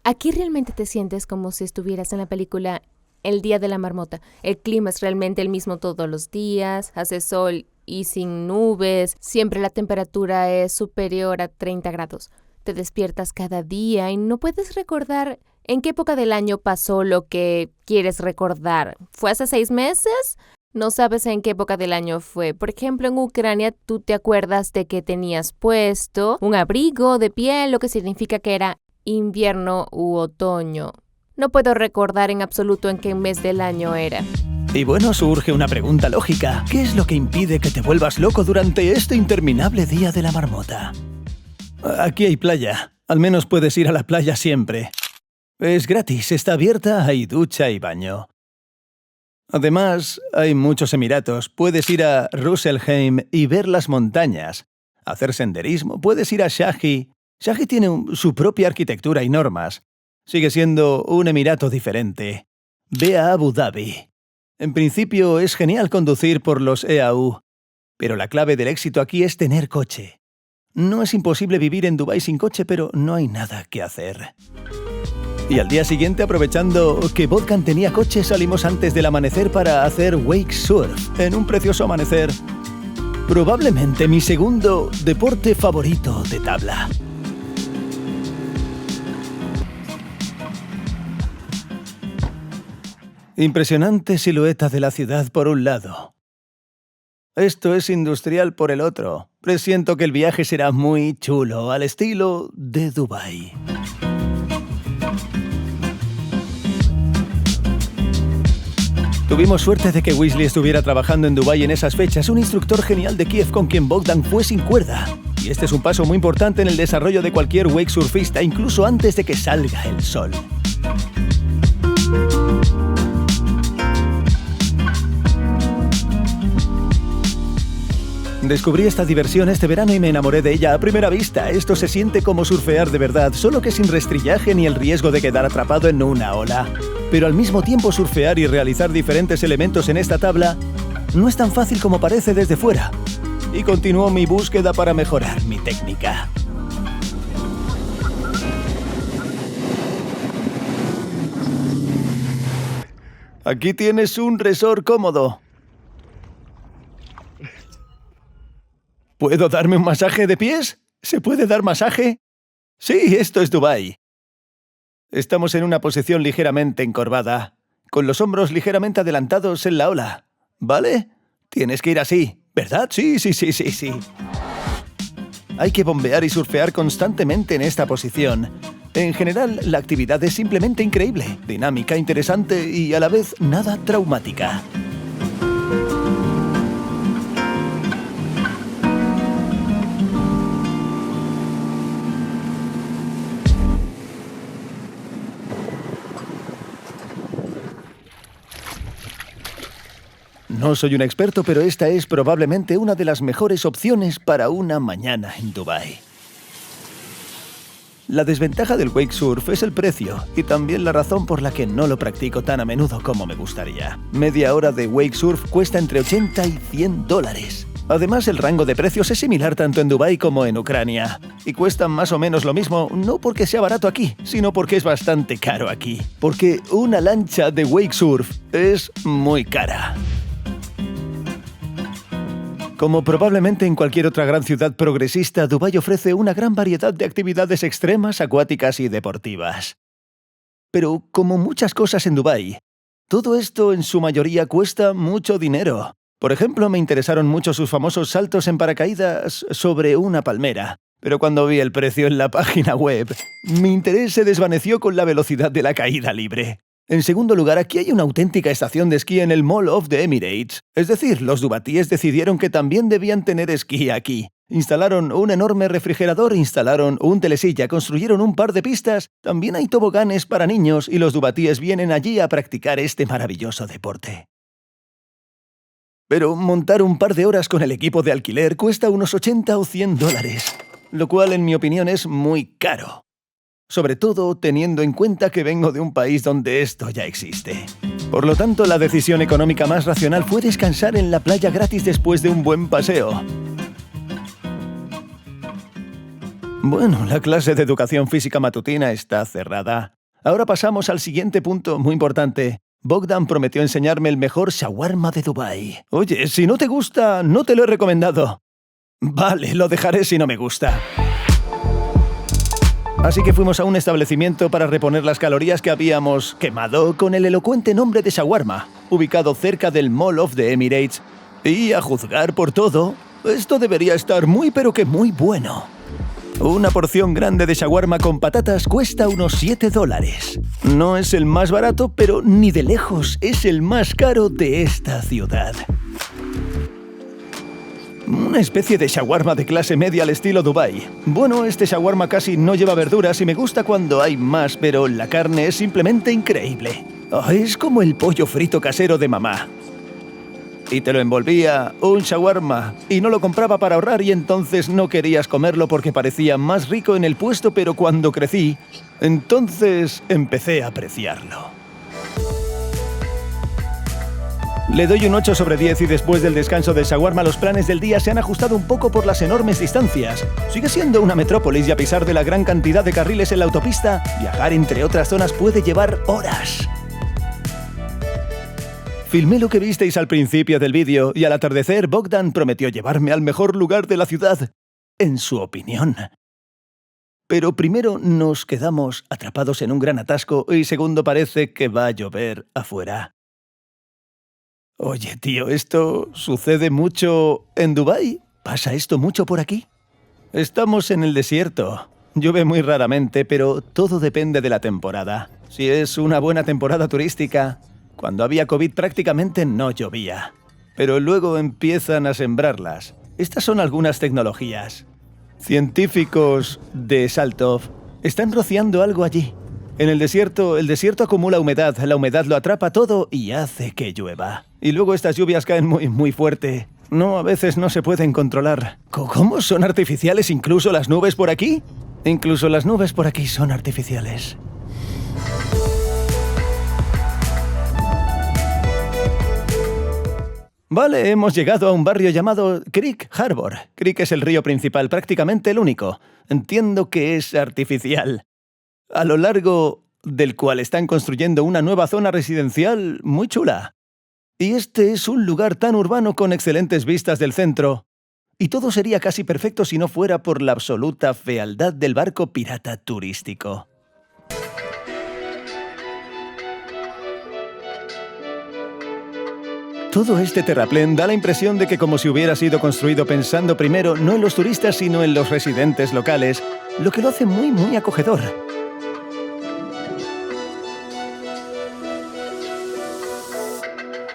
Aquí realmente te sientes como si estuvieras en la película El Día de la Marmota. El clima es realmente el mismo todos los días, hace sol y sin nubes, siempre la temperatura es superior a 30 grados. Te despiertas cada día y no puedes recordar en qué época del año pasó lo que quieres recordar. ¿Fue hace 6 meses? No sabes en qué época del año fue. Por ejemplo, en Ucrania tú te acuerdas de que tenías puesto un abrigo de piel, lo que significa que era invierno u otoño. No puedo recordar en absoluto en qué mes del año era. Y bueno, surge una pregunta lógica. ¿Qué es lo que impide que te vuelvas loco durante este interminable día de la marmota? Aquí hay playa. Al menos puedes ir a la playa siempre. Es gratis, está abierta, hay ducha y baño. Además, hay muchos emiratos. Puedes ir a Ras Al Khaimah y ver las montañas, hacer senderismo. Puedes ir a Sharjah. Sharjah tiene su propia arquitectura y normas. Sigue siendo un emirato diferente. Ve a Abu Dhabi. En principio es genial conducir por los EAU, pero la clave del éxito aquí es tener coche. No es imposible vivir en Dubái sin coche, pero no hay nada que hacer. Y al día siguiente, aprovechando que Bogdan tenía coche, salimos antes del amanecer para hacer wake surf en un precioso amanecer. Probablemente mi segundo deporte favorito de tabla. Impresionante silueta de la ciudad por un lado. Esto es industrial por el otro. Presiento que el viaje será muy chulo, al estilo de Dubái. Tuvimos suerte de que Weasley estuviera trabajando en Dubái en esas fechas, un instructor genial de Kiev con quien Bogdan fue sin cuerda. Y este es un paso muy importante en el desarrollo de cualquier wake surfista, incluso antes de que salga el sol. Descubrí esta diversión este verano y me enamoré de ella a primera vista. Esto se siente como surfear de verdad, solo que sin restrillaje ni el riesgo de quedar atrapado en una ola. Pero al mismo tiempo surfear y realizar diferentes elementos en esta tabla no es tan fácil como parece desde fuera. Y continuó mi búsqueda para mejorar mi técnica. Aquí tienes un resort cómodo. ¿Puedo darme un masaje de pies? ¿Se puede dar masaje? Sí, esto es Dubái. Estamos en una posición ligeramente encorvada, con los hombros ligeramente adelantados en la ola. ¿Vale? Tienes que ir así, ¿verdad? Sí. Hay que bombear y surfear constantemente en esta posición. En general, la actividad es simplemente increíble, dinámica, interesante y a la vez nada traumática. No soy un experto, pero esta es probablemente una de las mejores opciones para una mañana en Dubái. La desventaja del wake surf es el precio y también la razón por la que no lo practico tan a menudo como me gustaría. Media hora de wake surf cuesta entre $80 y $100. Además, el rango de precios es similar tanto en Dubái como en Ucrania. Y cuestan más o menos lo mismo, no porque sea barato aquí, sino porque es bastante caro aquí. Porque una lancha de wake surf es muy cara. Como probablemente en cualquier otra gran ciudad progresista, Dubái ofrece una gran variedad de actividades extremas, acuáticas y deportivas. Pero como muchas cosas en Dubái, todo esto en su mayoría cuesta mucho dinero. Por ejemplo, me interesaron mucho sus famosos saltos en paracaídas sobre una palmera. Pero cuando vi el precio en la página web, mi interés se desvaneció con la velocidad de la caída libre. En segundo lugar, aquí hay una auténtica estación de esquí en el Mall of the Emirates. Es decir, los dubatíes decidieron que también debían tener esquí aquí. Instalaron un enorme refrigerador, instalaron un telesilla, construyeron un par de pistas. También hay toboganes para niños y los dubatíes vienen allí a practicar este maravilloso deporte. Pero montar un par de horas con el equipo de alquiler cuesta unos $80 o $100, lo cual en mi opinión es muy caro. Sobre todo teniendo en cuenta que vengo de un país donde esto ya existe. Por lo tanto, la decisión económica más racional fue descansar en la playa gratis después de un buen paseo. Bueno, la clase de educación física matutina está cerrada. Ahora pasamos al siguiente punto muy importante. Bogdan prometió enseñarme el mejor shawarma de Dubái. Oye, si no te gusta, no te lo he recomendado. Vale, lo dejaré si no me gusta. Así que fuimos a un establecimiento para reponer las calorías que habíamos quemado con el elocuente nombre de shawarma, ubicado cerca del Mall of the Emirates. Y a juzgar por todo, esto debería estar muy pero que muy bueno. Una porción grande de shawarma con patatas cuesta unos $7. No es el más barato, pero ni de lejos es el más caro de esta ciudad. Una especie de shawarma de clase media al estilo Dubai. Bueno, este shawarma casi no lleva verduras y me gusta cuando hay más, pero la carne es simplemente increíble. Oh, es como el pollo frito casero de mamá. Y te lo envolvía un shawarma y no lo compraba para ahorrar y entonces no querías comerlo porque parecía más rico en el puesto, pero cuando crecí, entonces empecé a apreciarlo. Le doy un 8 sobre 10 y después del descanso del shawarma los planes del día se han ajustado un poco por las enormes distancias. Sigue siendo una metrópolis y a pesar de la gran cantidad de carriles en la autopista, viajar entre otras zonas puede llevar horas. Filmé lo que visteis al principio del vídeo y al atardecer Bogdan prometió llevarme al mejor lugar de la ciudad, en su opinión. Pero primero nos quedamos atrapados en un gran atasco y segundo parece que va a llover afuera. Oye, tío, ¿esto sucede mucho en Dubái? ¿Pasa esto mucho por aquí? Estamos en el desierto. Llueve muy raramente, pero todo depende de la temporada. Si es una buena temporada turística, cuando había COVID prácticamente no llovía. Pero luego empiezan a sembrarlas. Estas son algunas tecnologías. Científicos de Saltov están rociando algo allí. En el desierto acumula humedad, la humedad lo atrapa todo y hace que llueva. Y luego estas lluvias caen muy fuerte. No, a veces no se pueden controlar. ¿Cómo son artificiales incluso las nubes por aquí? Incluso las nubes por aquí son artificiales. Vale, hemos llegado a un barrio llamado Creek Harbor. Creek es el río principal, prácticamente el único. Entiendo que es artificial. A lo largo del cual están construyendo una nueva zona residencial muy chula. Y este es un lugar tan urbano con excelentes vistas del centro. Y todo sería casi perfecto si no fuera por la absoluta fealdad del barco pirata turístico. Todo este terraplén da la impresión de que como si hubiera sido construido pensando primero no en los turistas sino en los residentes locales, lo que lo hace muy acogedor.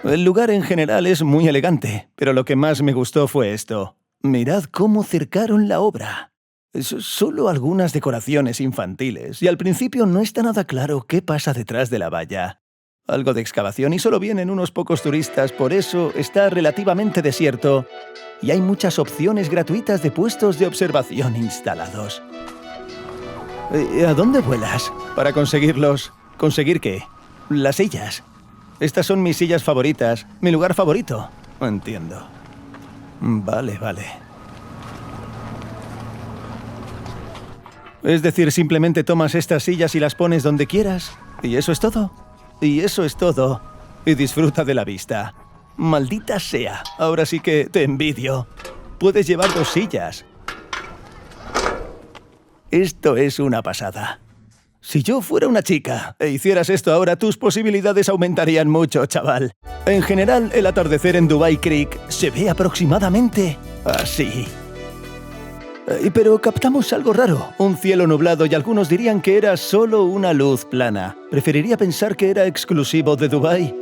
El lugar en general es muy elegante, pero lo que más me gustó fue esto. Mirad cómo cercaron la obra. Solo algunas decoraciones infantiles, y al principio no está nada claro qué pasa detrás de la valla. Algo de excavación y solo vienen unos pocos turistas, por eso está relativamente desierto, y hay muchas opciones gratuitas de puestos de observación instalados. ¿A dónde vuelas? Para conseguirlos... ¿Conseguir qué? Las sillas. Estas son mis sillas favoritas, mi lugar favorito. Entiendo. Vale. Es decir, simplemente tomas estas sillas y las pones donde quieras. ¿Y eso es todo? Y disfruta de la vista. Maldita sea, ahora sí que te envidio. Puedes llevar 2 sillas. Esto es una pasada. Si yo fuera una chica e hicieras esto ahora, tus posibilidades aumentarían mucho, chaval. En general, el atardecer en Dubai Creek se ve aproximadamente así. Pero captamos algo raro, un cielo nublado y algunos dirían que era solo una luz plana. Preferiría pensar que era exclusivo de Dubái.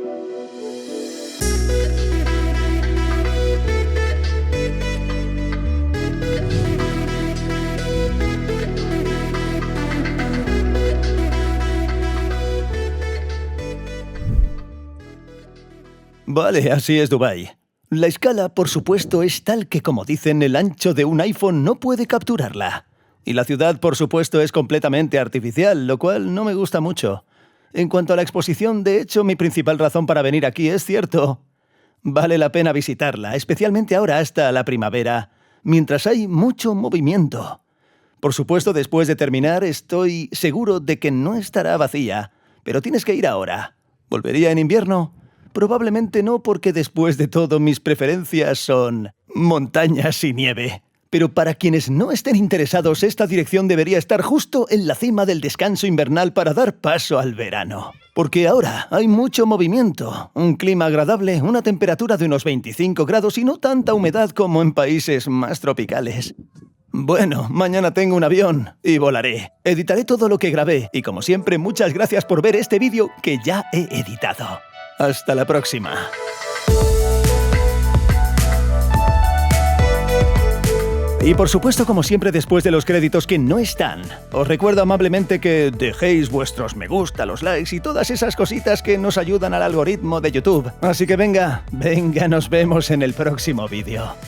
Vale, así es Dubái. La escala, por supuesto, es tal que, como dicen, el ancho de un iPhone no puede capturarla. Y la ciudad, por supuesto, es completamente artificial, lo cual no me gusta mucho. En cuanto a la exposición, de hecho, mi principal razón para venir aquí es cierto. Vale la pena visitarla, especialmente ahora hasta la primavera, mientras hay mucho movimiento. Por supuesto, después de terminar, estoy seguro de que no estará vacía, pero tienes que ir ahora. ¿Volvería en invierno? Probablemente no, porque después de todo mis preferencias son montañas y nieve. Pero para quienes no estén interesados, esta dirección debería estar justo en la cima del descanso invernal para dar paso al verano. Porque ahora hay mucho movimiento, un clima agradable, una temperatura de unos 25 grados y no tanta humedad como en países más tropicales. Bueno, mañana tengo un avión y volaré. Editaré todo lo que grabé y como siempre, muchas gracias por ver este vídeo que ya he editado. Hasta la próxima. Y por supuesto, como siempre, después de los créditos que no están, os recuerdo amablemente que dejéis vuestros me gusta, los likes y todas esas cositas que nos ayudan al algoritmo de YouTube. Así que venga, nos vemos en el próximo vídeo.